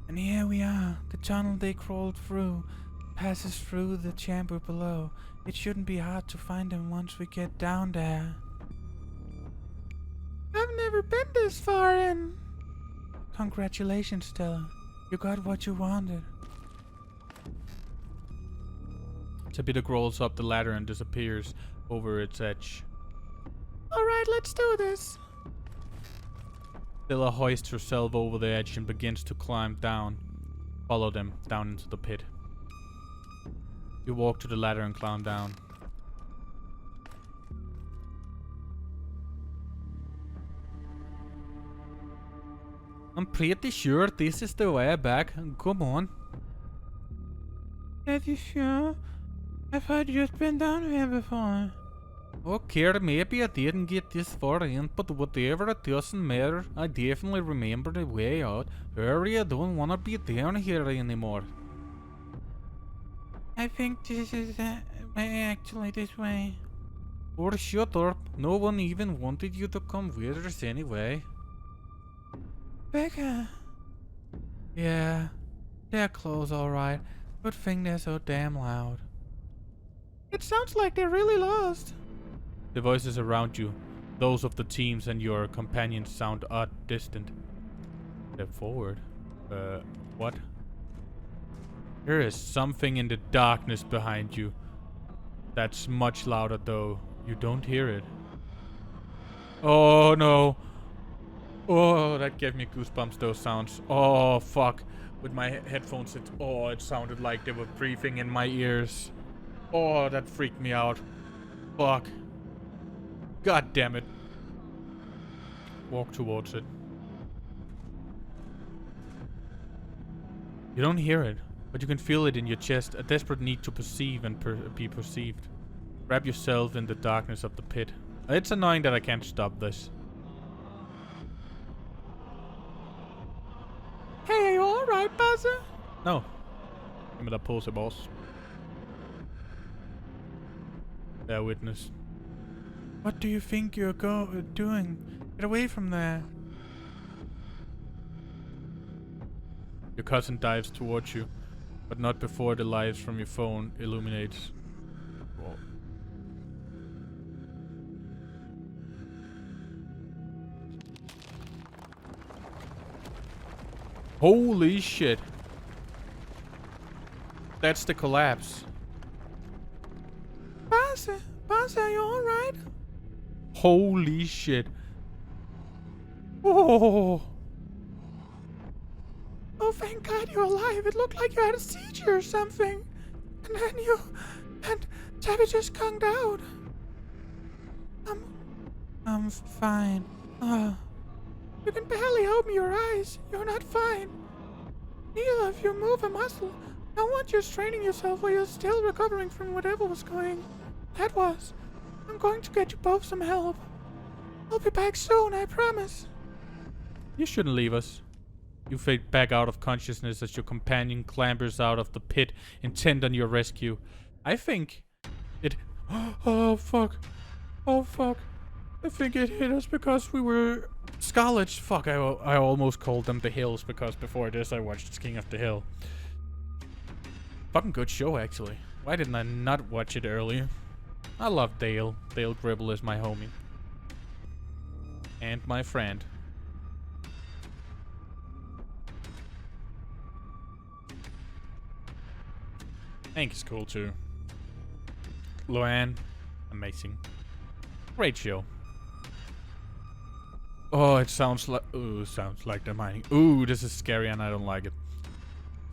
And here we are. The tunnel they crawled through passes through the chamber below. It shouldn't be hard to find them once we get down there. I've never been this far in. Congratulations, Stella. You got what you wanted. Tabitha crawls up the ladder and disappears over its edge. Alright, let's do this. Stella hoists herself over the edge and begins to climb down. Follow them down into the pit. You walk to the ladder and climb down. I'm pretty sure this is the way back. Come on. Are you sure? I've just been down here before. Okay, maybe I didn't get this far in, but whatever, it doesn't matter. I definitely remember the way out. Hurry, I don't wanna be down here anymore. I think this is actually this way. Or shut up. No one even wanted you to come with us anyway. Becca. Yeah, they're close alright. Good thing they're so damn loud. It sounds like they're really lost. The voices around you, those of the teams and your companions, sound odd, distant. Step forward. What? There is something in the darkness behind you. That's much louder though. You don't hear it. Oh no. Oh, that gave me goosebumps, those sounds. Oh, fuck. With my headphones, it sounded like they were breathing in my ears. Oh, that freaked me out. Fuck. God damn it. Walk towards it. You don't hear it, but you can feel it in your chest, a desperate need to perceive and be perceived. Wrap yourself in the darkness of the pit. It's annoying that I can't stop this. Hey, are you alright, baasse? No. Give me that pulse, boss. Bear witness. What do you think you're doing? Get away from there. Your cousin dives towards you, but not before the lights from your phone illuminates. Whoa. Holy shit. That's the collapse. Baasse, are you alright? Holy shit. Oh. Oh, thank God you're alive. It looked like you had a seizure or something. And then and Tabby just conked out. I'm fine. You can barely open your eyes. You're not fine. Neither of you move a muscle. I want you straining yourself while you're still recovering from whatever that was. I'm going to get you both some help. I'll be back soon, I promise. You shouldn't leave us. You fade back out of consciousness as your companion clambers out of the pit, intent on your rescue. I think it... Oh, fuck. Oh, fuck. I think it hit us because we were... Scarlet... Fuck, I almost called them the Hills because before this I watched King of the Hill. Fucking good show, actually. Why didn't I not watch it earlier? I love Dale. Dale Gribble is my homie. And my friend. Hank is cool too. Luann, amazing. Great show. Oh, it sounds like... Ooh, sounds like the mining. Ooh, this is scary and I don't like it.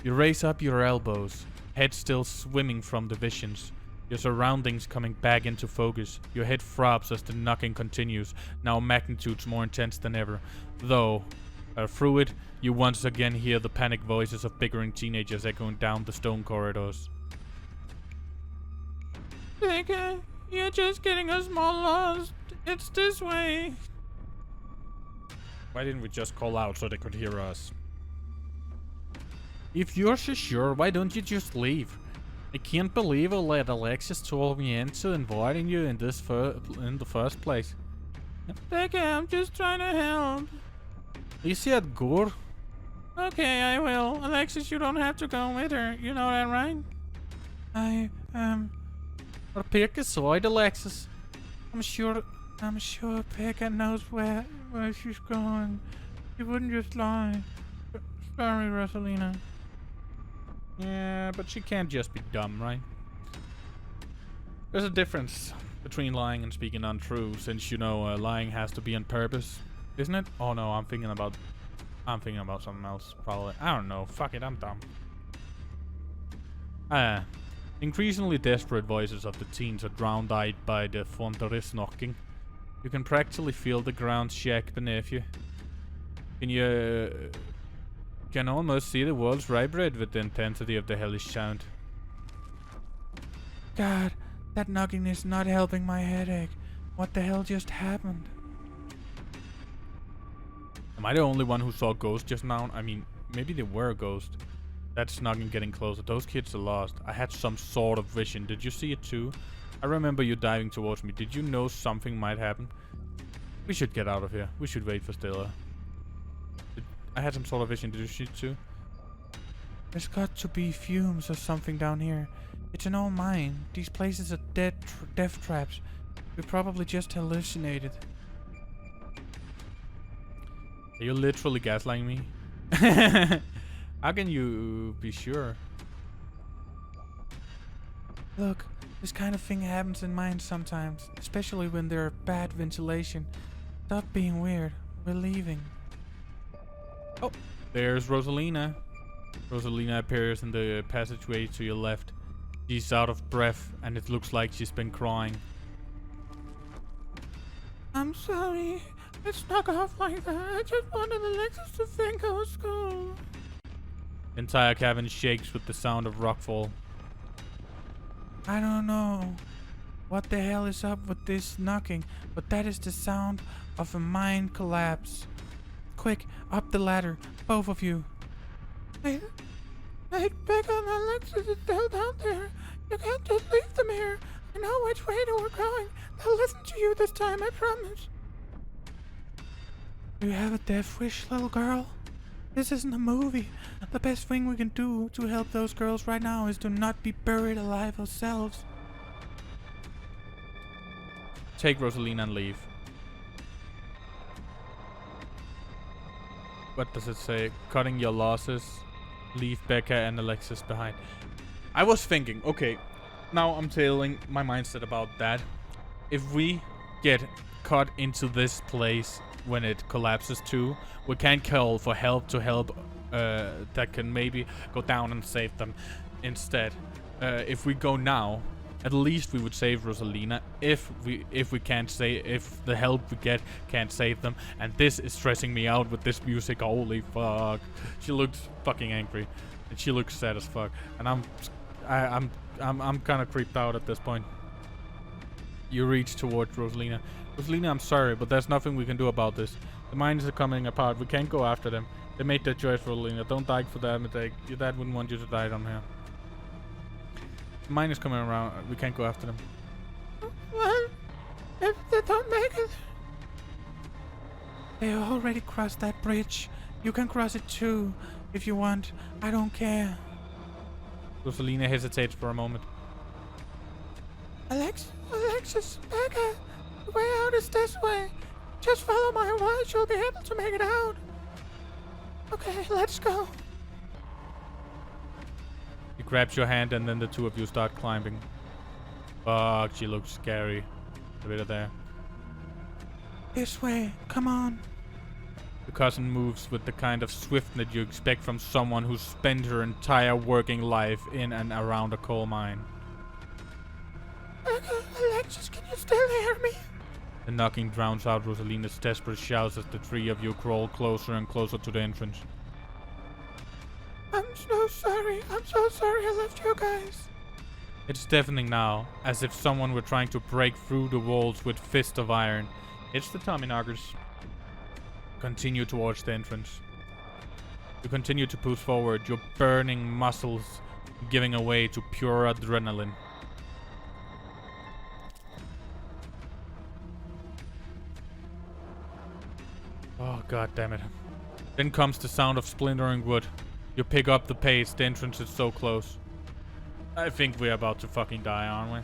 You raise up your elbows, head still swimming from the visions. Your surroundings coming back into focus. Your head throbs as the knocking continues, now magnitudes more intense than ever. Though, through it, you once again hear the panicked voices of bickering teenagers echoing down the stone corridors. Becca, you're just getting us more lost. It's this way. Why didn't we just call out so they could hear us? If you're so sure, why don't you just leave? I can't believe I let Alexis talk me into inviting you in the first place. Becca, I'm just trying to help. You said good. Okay, I will. Alexis, you don't have to go with her. You know that, right? Or pick a side, Alexis. I'm sure Becca knows where she's going. She wouldn't just lie. Sorry, Rosalina. Yeah, but she can't just be dumb, right? There's a difference between lying and speaking untrue, since you know lying has to be on purpose, isn't it? Oh no, I'm thinking about something else, probably. I don't know. Fuck it, I'm dumb. Increasingly desperate voices of the teens are drowned-eyed by the thunderous knocking. You can practically feel the ground shake beneath you. Can almost see the walls vibrate with the intensity of the hellish sound. God, that knocking is not helping my headache. What the hell just happened? Am I the only one who saw ghosts just now? I mean, maybe they were a ghost. That's knocking getting closer. Those kids are lost. I had some sort of vision. Did you see it too? I remember you diving towards me. Did you know something might happen? We should get out of here. We should wait for Stella. I had some sort of vision. Did you shoot too? There's got to be fumes or something down here. It's an old mine. These places are death traps. We probably just hallucinated. Are you literally gaslighting me? How can you be sure? Look, this kind of thing happens in mines sometimes, especially when there's bad ventilation. Stop being weird. We're leaving. Oh, there's Rosalina. Rosalina appears in the passageway to your left. She's out of breath, and it looks like she's been crying. I'm sorry. I snuck off like that. I just wanted Alexis to think I was cool. The entire cabin shakes with the sound of rockfall. I don't know what the hell is up with this knocking, but that is the sound of a mine collapse. Quick, up the ladder, both of you. I'd beg on Alexis, it's still down there. You can't just leave them here. I know which way they were going. They'll listen to you this time, I promise. Do you have a death wish, little girl? This isn't a movie. The best thing we can do to help those girls right now is to not be buried alive ourselves. Take Rosalina and leave. What does it say? Cutting your losses. Leave Becca and Alexis behind. I was thinking, okay, now I'm telling my mindset about that. If we get cut into this place when it collapses too, we can call for help to help that can maybe go down and save them instead. If we go now, at least we would save Rosalina. If the help we get can't save them, and this is stressing me out with this music. Holy fuck! She looks fucking angry, and she looks sad as fuck, and I'm kind of creeped out at this point. You reach towards Rosalina. Rosalina, I'm sorry, but there's nothing we can do about this. The mines are coming apart. We can't go after them. They made their choice, Rosalina. Don't die for that mistake. Your dad wouldn't want you to die down here. The mine is coming around. We can't go after them. Well, if they don't make it... They already crossed that bridge. You can cross it too, if you want. I don't care. Rosalina hesitates for a moment. Alexis, Becca, the way out is this way. Just follow my watch, you'll be able to make it out. Okay, let's go. He grabs your hand and then the two of you start climbing. Fuck, she looks scary. A bit of there. This way, come on. The cousin moves with the kind of swiftness you expect from someone who's spent her entire working life in and around a coal mine. Becca, Alexis, can you still hear me? The knocking drowns out Rosalina's desperate shouts as the three of you crawl closer and closer to the entrance. I'm so sorry. I'm so sorry I left you guys. It's deafening now, as if someone were trying to break through the walls with fists of iron. It's the Tommyknockers. Continue towards the entrance. You continue to push forward, your burning muscles giving away to pure adrenaline. Oh, god damn it. Then comes the sound of splintering wood. You pick up the pace, the entrance is so close. I think we're about to fucking die, aren't we?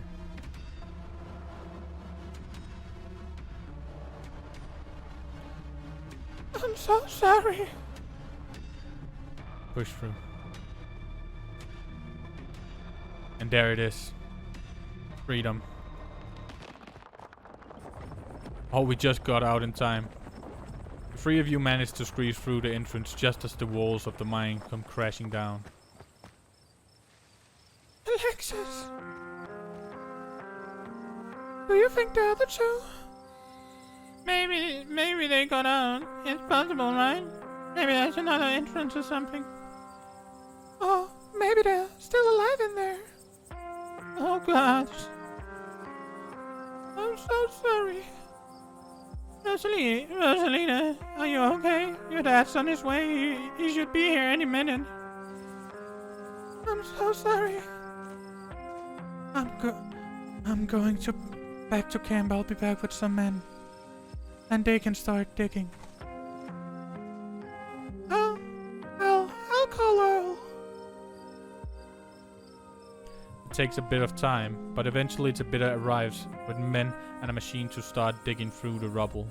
I'm so sorry. Push through. And there it is. Freedom. Oh, we just got out in time. The three of you managed to squeeze through the entrance just as the walls of the mine come crashing down. Alexis. Do you think the other two? Maybe they got out. It's possible, right? Maybe there's another entrance or something. Oh, maybe they're still alive in there. Oh gosh. I'm so sorry. Rosalina, are you okay? Your dad's on his way. He should be here any minute. I'm so sorry. I'm good. I'm going to back to camp. I'll be back with some men. And they can start digging. I'll call Earl. It takes a bit of time, but eventually Tabitha arrives with men and a machine to start digging through the rubble.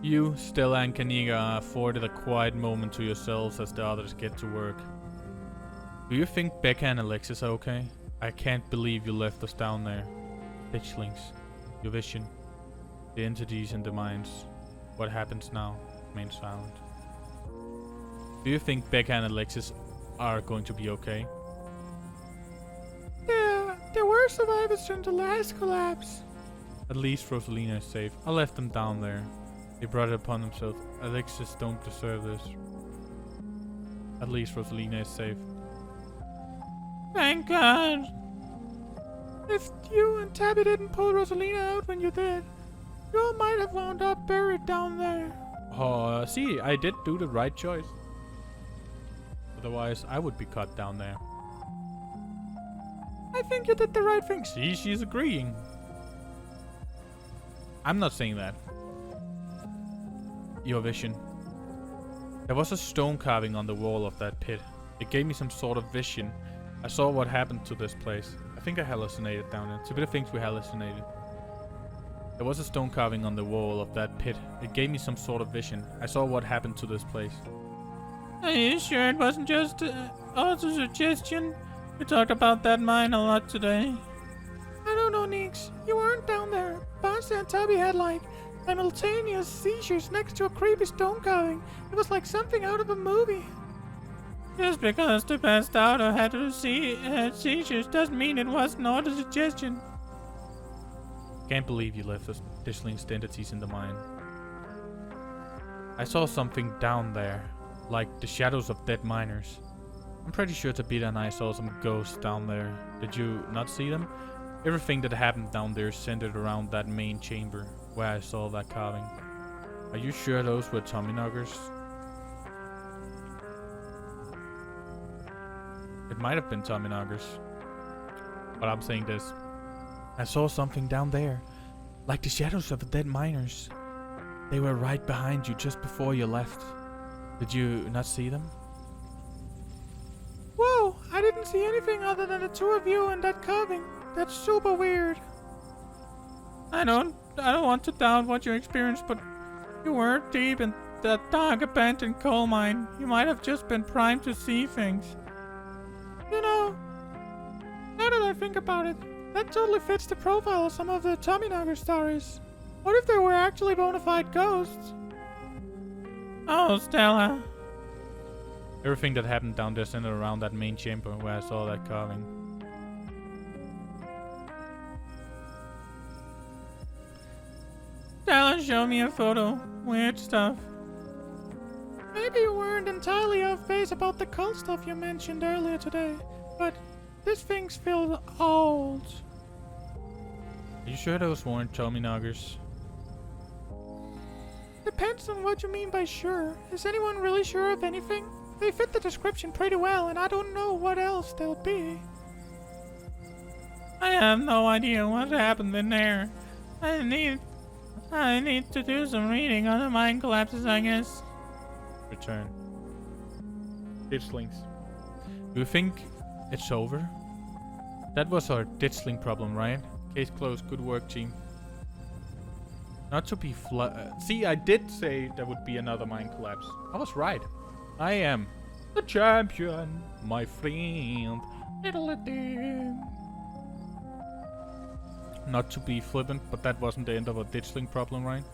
You, Stella, and Kaniga are afforded a quiet moment to yourselves as the others get to work. Do you think Becca and Alexis are okay? I can't believe you left us down there. Ditchlings. Your vision. The entities in the mines. What happens now? Remain silent. Do you think Becca and Alexis are going to be okay? Yeah, there were survivors from the last collapse. At least Rosalina is safe. I left them down there. They brought it upon themselves. Alexis don't deserve this. At least Rosalina is safe. Thank God. If you and Tabby didn't pull Rosalina out when you did, you all might have wound up buried down there. Oh, see, I did do the right choice. Otherwise, I would be cut down there. I think you did the right thing. See, she's agreeing. I'm not saying that. Your vision. There was a stone carving on the wall of that pit. It gave me some sort of vision. I saw what happened to this place. I think I hallucinated down there. It's a bit of things we hallucinated. There was a stone carving on the wall of that pit. It gave me some sort of vision. I saw what happened to this place. Are you sure it wasn't just also suggestion? We talked about that mine a lot today. I don't know, Nix. You weren't down there. Baaase and Tabby had like simultaneous seizures next to a creepy stone carving. It was like something out of a movie. Just because they passed out or had seizures doesn't mean it wasn't all a suggestion. Can't believe you left us ditchlings entities in the mine. I saw something down there, like the shadows of dead miners. I'm pretty sure Tabitha and I saw some ghosts down there. Did you not see them? Everything that happened down there centered around that main chamber where I saw that carving. Are you sure those were Tommyknockers? It might have been Tommyknockers. But I'm saying this. I saw something down there, like the shadows of the dead miners. They were right behind you just before you left. Did you not see them? Whoa, I didn't see anything other than the two of you and that carving. That's super weird. I don't want to doubt what you experienced, but you were deep in that dark abandoned coal mine. You might have just been primed to see things. You know, now that I think about it, that totally fits the profile of some of the Tommyknocker stories. What if they were actually bona fide ghosts? Oh, Stella. Everything that happened down there centered around that main chamber where I saw that carving. Stella showed me a photo. Weird stuff. Maybe you weren't entirely off base about the cult stuff you mentioned earlier today, but this thing's feels old. Are you sure those weren't Tommyknockers? Depends on what you mean by sure. Is anyone really sure of anything? They fit the description pretty well, and I don't know what else they'll be. I have no idea what happened in there. I need to do some reading on the mine collapses, I guess. Return. Ditchlings. Do you think it's over? That was our ditchling problem, right? Case closed. Good work, team. Not to be see, I did say there would be another mine collapse. I was right. I am the champion, my friend. Not to be flippant, but that wasn't the end of a ditchling problem, right?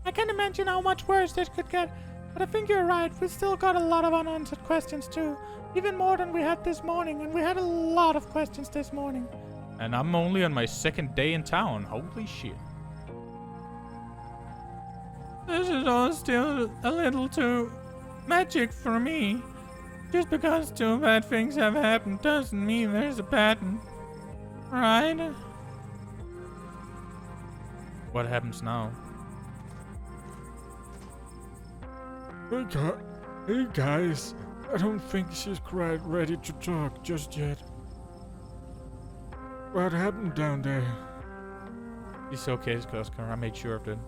I can't imagine how much worse this could get, but I think you're right. We still got a lot of unanswered questions too. Even more than we had this morning, and we had a lot of questions this morning. And I'm only on my second day in town. Holy shit. This is all still a little too magic for me. Just because two bad things have happened doesn't mean there's a pattern. Right? What happens now? Hey guys, I don't think she's quite ready to talk just yet. What happened down there? It's okay, Oscar. I made sure of it.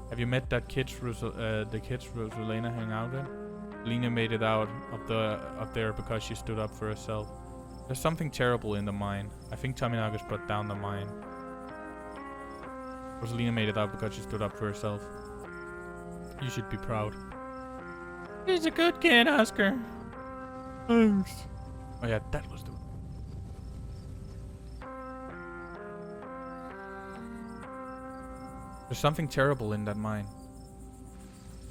Have you met that the kids Rosalina hang out with? Lena made it out of there because she stood up for herself. There's something terrible in the mine. I think Tominagas brought down the mine. Rosalina made it out because she stood up for herself. You should be proud. He's a good kid, Oscar. Thanks. Oh yeah, that was the... There's something terrible in that mine.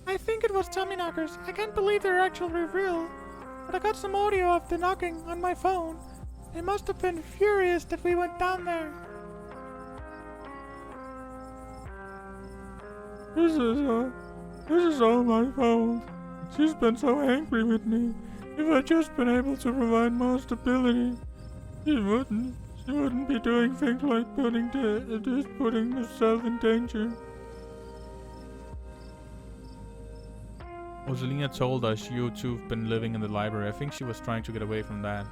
I think it was tummy knockers. I can't believe they're actually real. But I got some audio of the knocking on my phone. They must have been furious that we went down there. This is all my fault. She's been so angry with me. If I'd just been able to provide more stability, she wouldn't be doing things like putting herself in danger. Rosalina told us you two have been living in the library. I think she was trying to get away from that.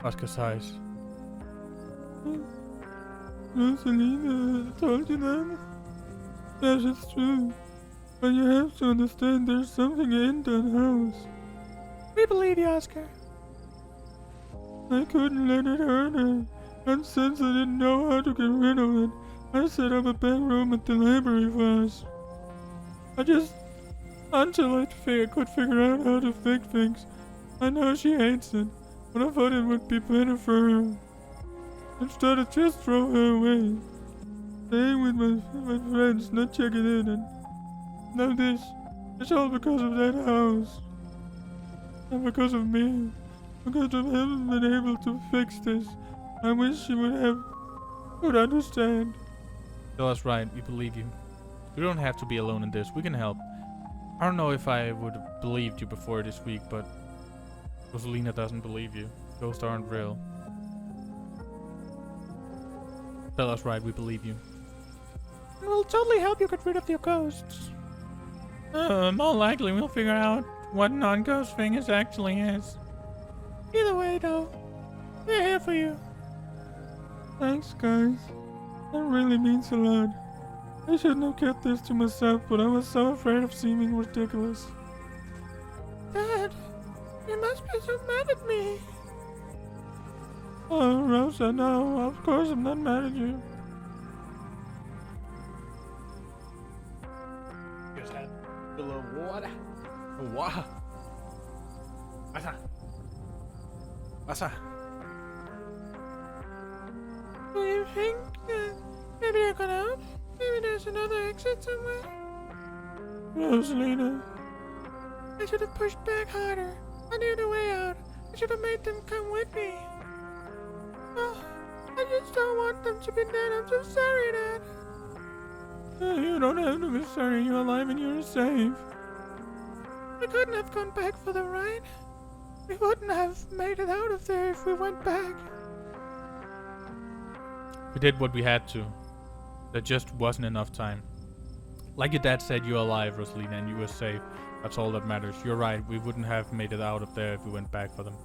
Oscar sighs. Rosalina told you that? Yes, it's true. But you have to understand there's something in that house. We believe you, Oscar. I couldn't let it hurt her. And since I didn't know how to get rid of it, I set up a back room at the library for us. Until I could figure out how to fix things. I know she hates it, but I thought it would be better for her. Instead of just throw her away. Staying with my friends, not checking in, and now this. It's all because of that house. Not because of me. Because I haven't been able to fix this. I wish she would understand. Tell us right, we believe you. You don't have to be alone in this, we can help. I don't know if I would have believed you before this week, but Rosalina doesn't believe you. Ghosts aren't real. Tell us right, we believe you. We'll totally help you get rid of your ghosts. More likely we'll figure out what non-ghost thing it actually is. Either way, though, we're here for you. Thanks, guys. That really means a lot. I shouldn't have kept this to myself, but I was so afraid of seeming ridiculous. Dad, you must be so mad at me. Oh, Rosa, no, of course I'm not mad at you. Just had a little water. Water. Asa. Do you think that maybe I got out? Maybe there's another exit somewhere? Rosalina. I should have pushed back harder. I knew the way out. I should have made them come with me. Oh, I just don't want them to be dead. I'm so sorry, Dad. You don't have to be sorry. You're alive and you're safe. We couldn't have gone back for the ride. We wouldn't have made it out of there if we went back. We did what we had to. There just wasn't enough time. Like your dad said, you're alive, Rosalina, and you were safe. That's all that matters. You're right, we wouldn't have made it out of there if we went back for them.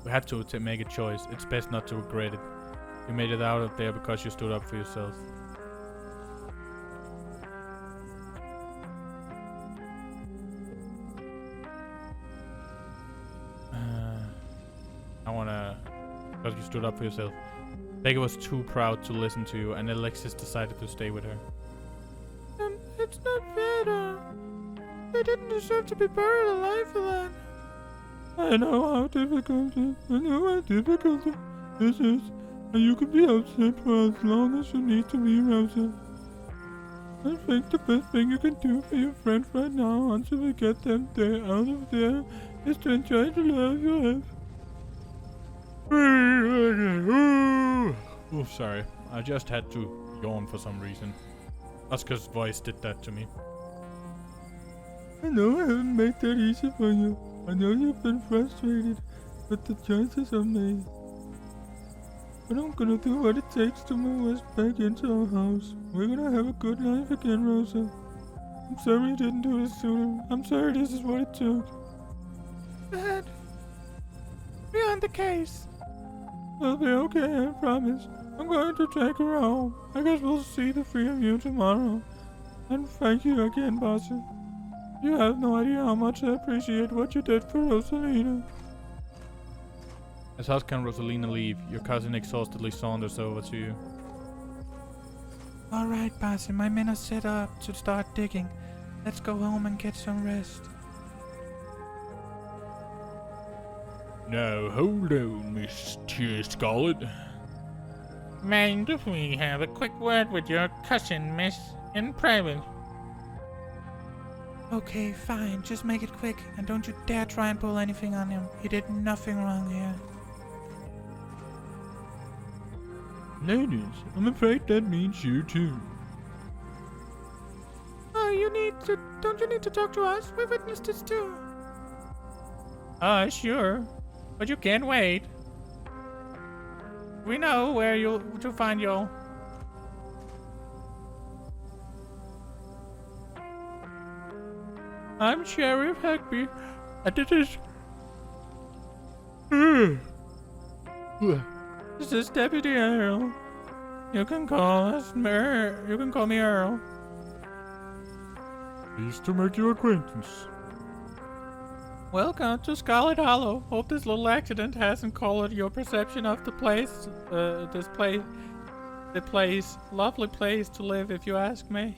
We had to make a choice. It's best not to regret it. You made it out of there because you stood up for yourself. Because you stood up for yourself. Vega was too proud to listen to you, and Alexis decided to stay with her. It's not fair, though. They didn't deserve to be buried alive for that. I know how difficult this is, and you can be upset for as long as you need to be, Rosa. I think the best thing you can do for your friends right now until we get them out of there is to enjoy the love you have. Oh, sorry. I just had to yawn for some reason. Oscar's voice did that to me. I know I haven't made that easy for you. I know you've been frustrated with the choices I've made. But I'm gonna do what it takes to move us back into our house. We're gonna have a good life again, Rosa. I'm sorry I didn't do this sooner. I'm sorry this is what it took. Dad, be on the case. It'll be okay, I promise. I'm going to take her home. I guess we'll see the three of you tomorrow. And thank you again, baasse. You have no idea how much I appreciate what you did for Rosalina. As Husk and Rosalina leave, your cousin exhaustedly saunters over to you. Alright, baasse, my men are set up to start digging. Let's go home and get some rest. Now hold on, Miss Scarlet. Mind if we have a quick word with your cousin, miss, in private? Okay, fine. Just make it quick, and don't you dare try and pull anything on him. He did nothing wrong here. Ladies, I'm afraid that means you too. Oh, don't you need to talk to us? We witnessed this too. Sure. But you can't wait. We know where to find you. I'm Sheriff Hugby, and this is Deputy Earl. You can call me Earl. Pleased to make your acquaintance. Welcome to Scarlet Hollow. Hope this little accident hasn't colored your perception of the place. Lovely place to live, if you ask me.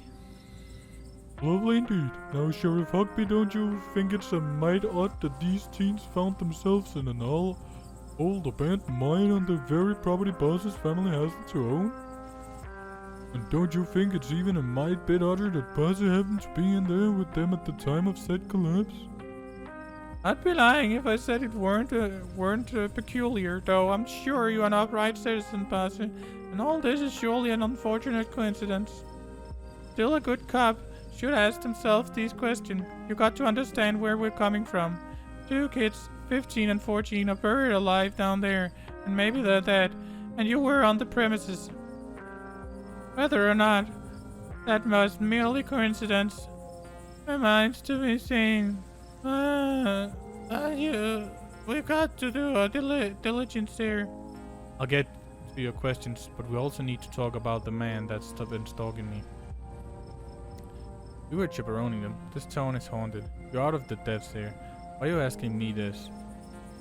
Lovely indeed. Now, Sheriff Hugby, don't you think it's a mite odd that these teens found themselves in an old abandoned mine on the very property Baas's family has to own? And don't you think it's even a mite bit odder that Baase happened to be in there with them at the time of said collapse? I'd be lying if I said it weren't peculiar, though I'm sure you're an upright citizen, Baase, and all this is surely an unfortunate coincidence. Still, a good cop should ask themselves these questions. You got to understand where we're coming from. 2 kids, 15 and 14, are buried alive down there, and maybe they're dead, and you were on the premises. Whether or not that was merely coincidence remains to be seen. We've got to do a diligence here. I'll get to your questions, but we also need to talk about the man that's been stalking me. You were chaperoning them. This town is haunted. You're out of the depths here. Why are you asking me this?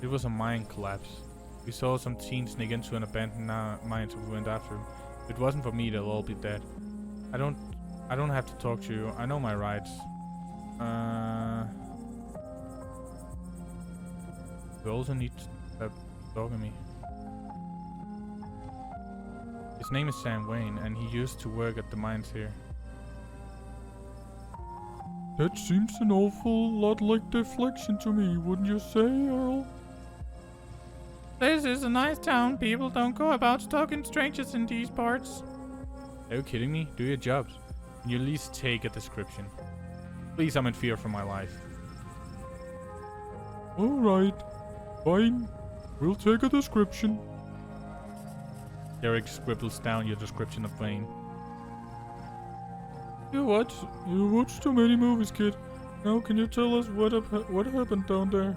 It was a mine collapse. We saw some teens sneak into an abandoned mine, so we went after them. If it wasn't for me, they'll all be dead. I don't have to talk to you. I know my rights. We also need to stop stalking me. His name is Sam Wayne, and he used to work at the mines here. That seems an awful lot like deflection to me, wouldn't you say, Earl? This is a nice town. People don't go about stalking strangers in these parts. Are you kidding me? Do your jobs. Can you at least take a description? Please, I'm in fear for my life. Alright. Fine. We'll take a description. Derek scribbles down your description of Wayne. You watch too many movies, kid. Now can you tell us what happened down there?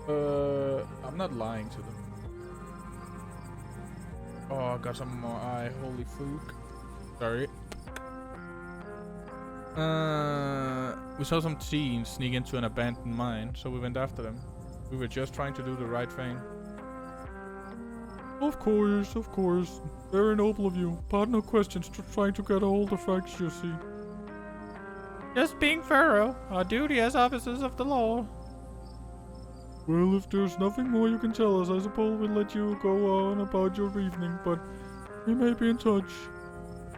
I'm not lying to them. Oh, I got some more holy fuck. Sorry. We saw some teens sneak into an abandoned mine, so we went after them. We were just trying to do the right thing. Of course. Very noble of you. Pardon no questions, trying to get a hold of facts, you see. Just being thorough. Our duty as officers of the law. Well, if there's nothing more you can tell us, I suppose we'll let you go on about your evening, but we may be in touch.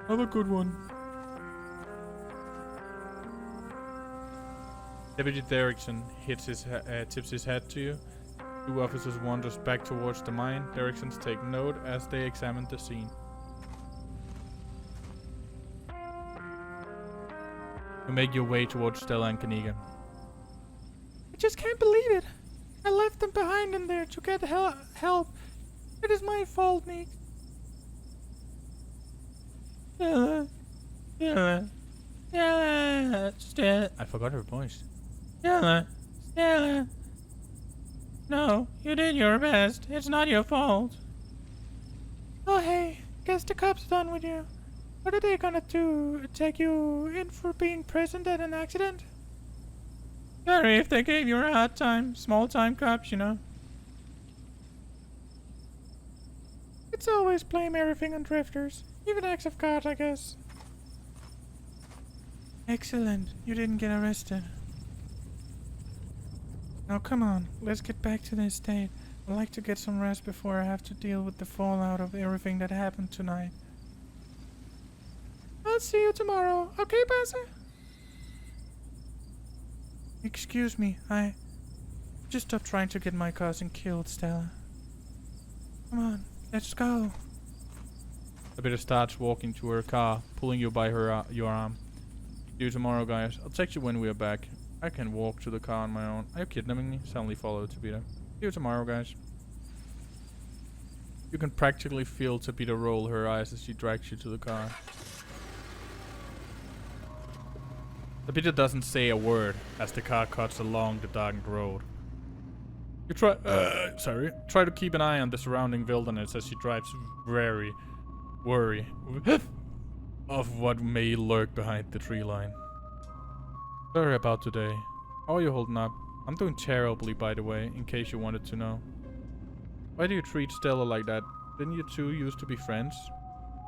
Have a good one. Deputy Derrickson tips his hat to you. 2 officers wanders back towards the mine. Derricksons take note as they examine the scene. You make your way towards Stella and Kaniga. I just can't believe it. I left them behind in there to get help. It is my fault, Nick. Stella. Stella. Stella. I forgot her voice. Stella. Stella. No, you did your best. It's not your fault. Oh hey, guess the cops done with you. What are they gonna do? Take you in for being present at an accident? Sorry if they gave you a hard time. Small time cops, you know. It's always blame everything on drifters. Even acts of God, I guess. Excellent. You didn't get arrested. Now come on, let's get back to the estate. I'd like to get some rest before I have to deal with the fallout of everything that happened tonight. I'll see you tomorrow. Okay, baasse? Excuse me, I... Just stop trying to get my cousin killed, Stella. Come on, let's go. Abita starts walking to her car, pulling you by her your arm. See you tomorrow, guys. I'll text you when we are back. I can walk to the car on my own. Are you kidnapping me? Suddenly followed Tabita. See you tomorrow, guys. You can practically feel Tabita roll her eyes as she drags you to the car. Tabita doesn't say a word as the car cuts along the darkened road. You try to keep an eye on the surrounding wilderness as she drives, very worried of what may lurk behind the tree line. Sorry about today. How are you holding up? I'm doing terribly, by the way, in case you wanted to know. Why do you treat Stella like that? Didn't you two used to be friends?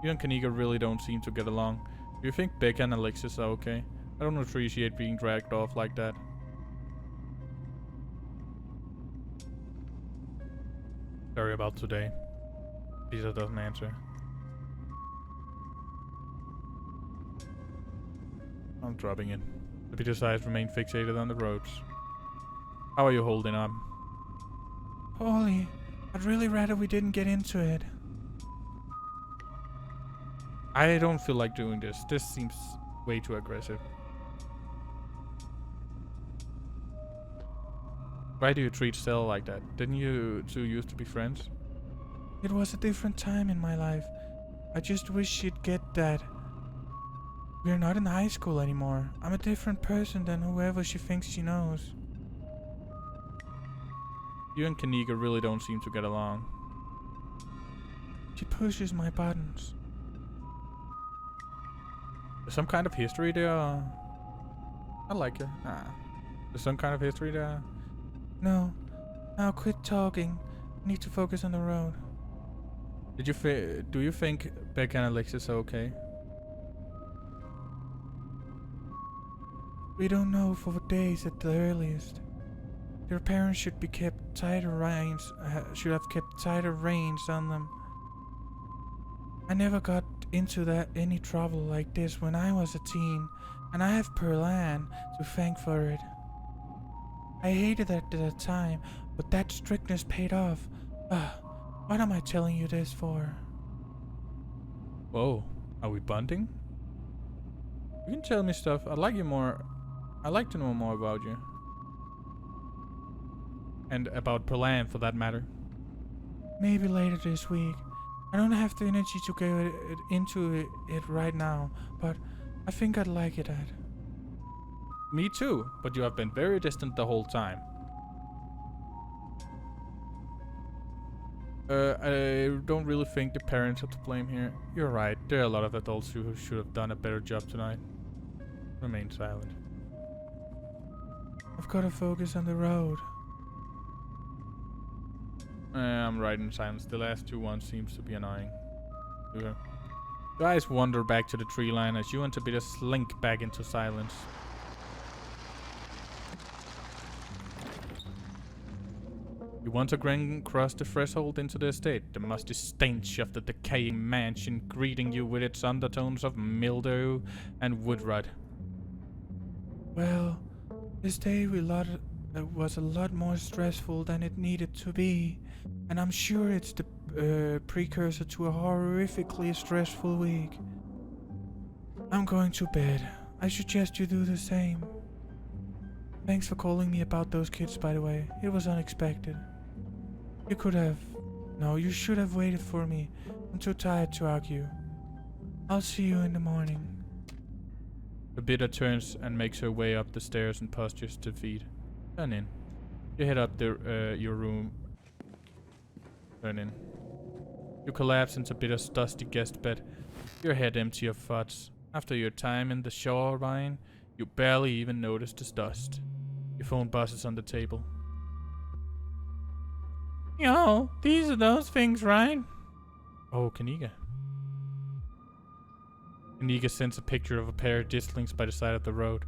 You and Kanika really don't seem to get along. Do you think Becca and Alexis are okay? I don't appreciate being dragged off like that. Sorry about today. Lisa doesn't answer. I'm dropping it. The Peter's eyes remain fixated on the roads. How are you holding up? Holy, I'd really rather we didn't get into it. I don't feel like doing this. This seems way too aggressive. Why do you treat Stella like that? Didn't you two used to be friends? It was a different time in my life. I just wish she'd get that. We're not in high school anymore. I'm a different person than whoever she thinks she knows. You and Kanika really don't seem to get along. She pushes my buttons. There's some kind of history there. I like her. There's some kind of history there. No. Now quit talking. I need to focus on the road. Do you think Becca and Alexis are okay? We don't know for days at the earliest. Their parents should be kept tighter reins. Should have kept tighter reins on them. I never got into any trouble like this when I was a teen, and I have Perlan to thank for it. I hated it at the time, but that strictness paid off. What am I telling you this for? Whoa, are we bonding? You can tell me stuff. I'd like to know more about you. And about Perlan, for that matter. Maybe later this week. I don't have the energy to go into it right now, but I think I'd like it at. Me too, but you have been very distant the whole time. I don't really think the parents are to blame here. You're right, there are a lot of adults who should have done a better job tonight. Remain silent. I've got to focus on the road. I'm right in silence. The last two ones seems to be annoying. Okay. Your eyes wander back to the tree line as you and Tabita slink back into silence. You once again cross the threshold into the estate, the musty stench of the decaying mansion greeting you with its undertones of mildew and wood rot. Well, this day was a lot more stressful than it needed to be, and I'm sure it's the precursor to a horrifically stressful week. I'm going to bed. I suggest you do the same. Thanks for calling me about those kids, by the way. It was unexpected. You should have waited for me. I'm too tired to argue. I'll see you in the morning. The bidder turns and makes her way up the stairs and postures to feet. Turn in. You head up your room. Turn in. You collapse into Bidder's dusty guest bed. Your head empty of thoughts. After your time in the shoreline, you barely even notice the dust. Your phone buzzes on the table. Yo, these are those things, right? Oh, Kaniga. Kaniga sends a picture of a pair of ditchlings by the side of the road.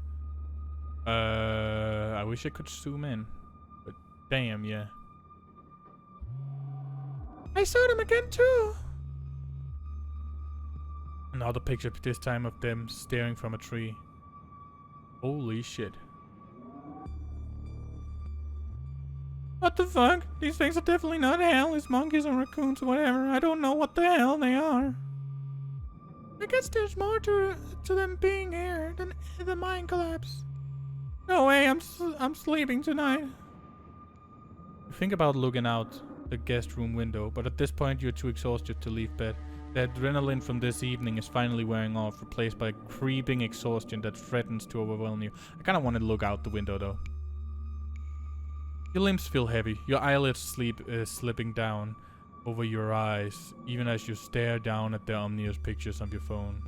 I wish I could zoom in. But damn, yeah. I saw them again too. Another picture, this time of them staring from a tree. Holy shit. What the fuck? These things are definitely not hairless monkeys or raccoons or whatever. I don't know what the hell they are. I guess there's more to them being here than the mine collapse. No way, I'm sleeping tonight. You think about looking out the guest room window, but at this point you're too exhausted to leave bed. The adrenaline from this evening is finally wearing off, replaced by creeping exhaustion that threatens to overwhelm you. I kinda want to look out the window though. Your limbs feel heavy, your eyelids slipping down over your eyes, even as you stare down at the ominous pictures on your phone.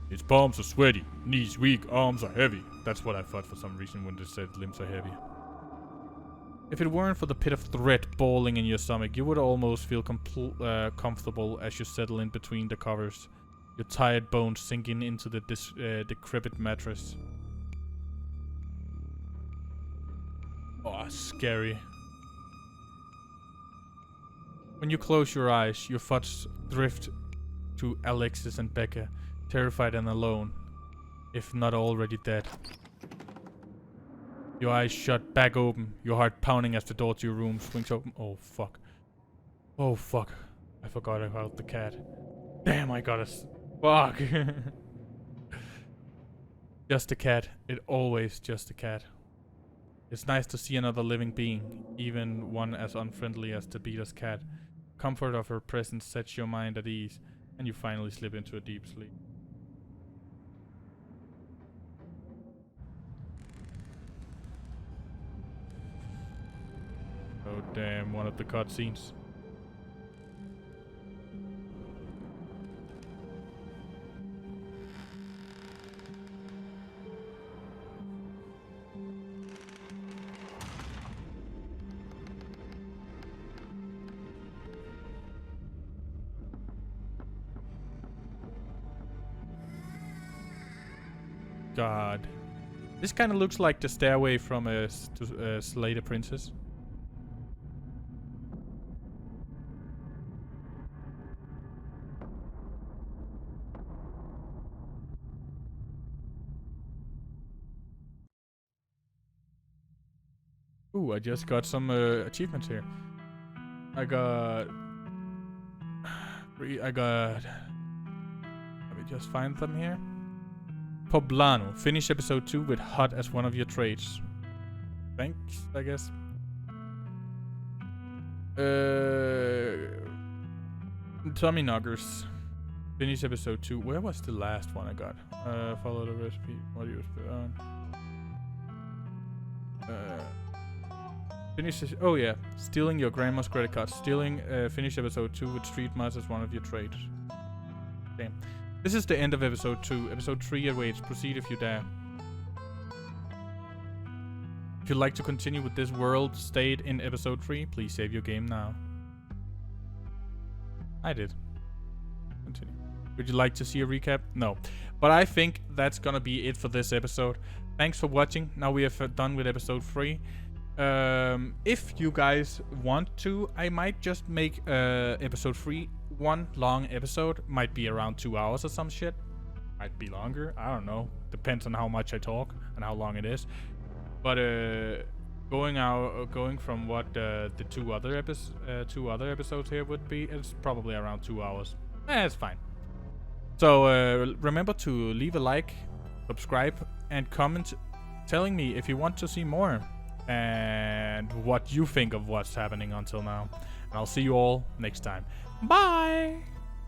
His palms are sweaty, knees weak, arms are heavy. That's what I thought for some reason when they said limbs are heavy. If it weren't for the pit of dread bawling in your stomach, you would almost feel comfortable as you settle in between the covers, your tired bones sinking into the decrepit mattress. Oh, scary. When you close your eyes, your thoughts drift to Alexis and Becca, terrified and alone, if not already dead. Your eyes shut back open, your heart pounding as the door to your room swings open. Oh fuck. Oh fuck. I forgot about the cat. Damn, I got us. Fuck. Just a cat. It always just a cat. It's nice to see another living being, even one as unfriendly as the beater's cat. Comfort of her presence sets your mind at ease, and you finally slip into a deep sleep. Oh damn, one of the cutscenes. God. This kind of looks like the stairway from to Slay the Princess. Ooh, I just got some achievements here. I got... Let me just find them here. Poblano. Finish episode 2 with hot as one of your traits. Thanks, I guess. Tommy Knockers. Finish episode 2. Where was the last one I got? Follow the recipe. What do you put on? Finish this. Oh yeah. Stealing your grandma's credit card. Finish episode 2 with street mods as one of your traits. Okay. This is the end of episode 2. Episode 3 awaits. Proceed if you dare. If you'd like to continue with this world state in episode 3, please save your game now. I did. Continue. Would you like to see a recap? No. But I think that's gonna be it for this episode. Thanks for watching. Now we have done with episode 3. If you guys want to, I might just make episode 3 one long episode. Might be around 2 hours or some shit. Might be longer. I don't know. Depends on how much I talk and how long it is. But going from what the two other episodes here would be, it's probably around 2 hours. It's fine. So remember to leave a like, subscribe, and comment telling me if you want to see more and what you think of what's happening until now. And I'll see you all next time. Bye!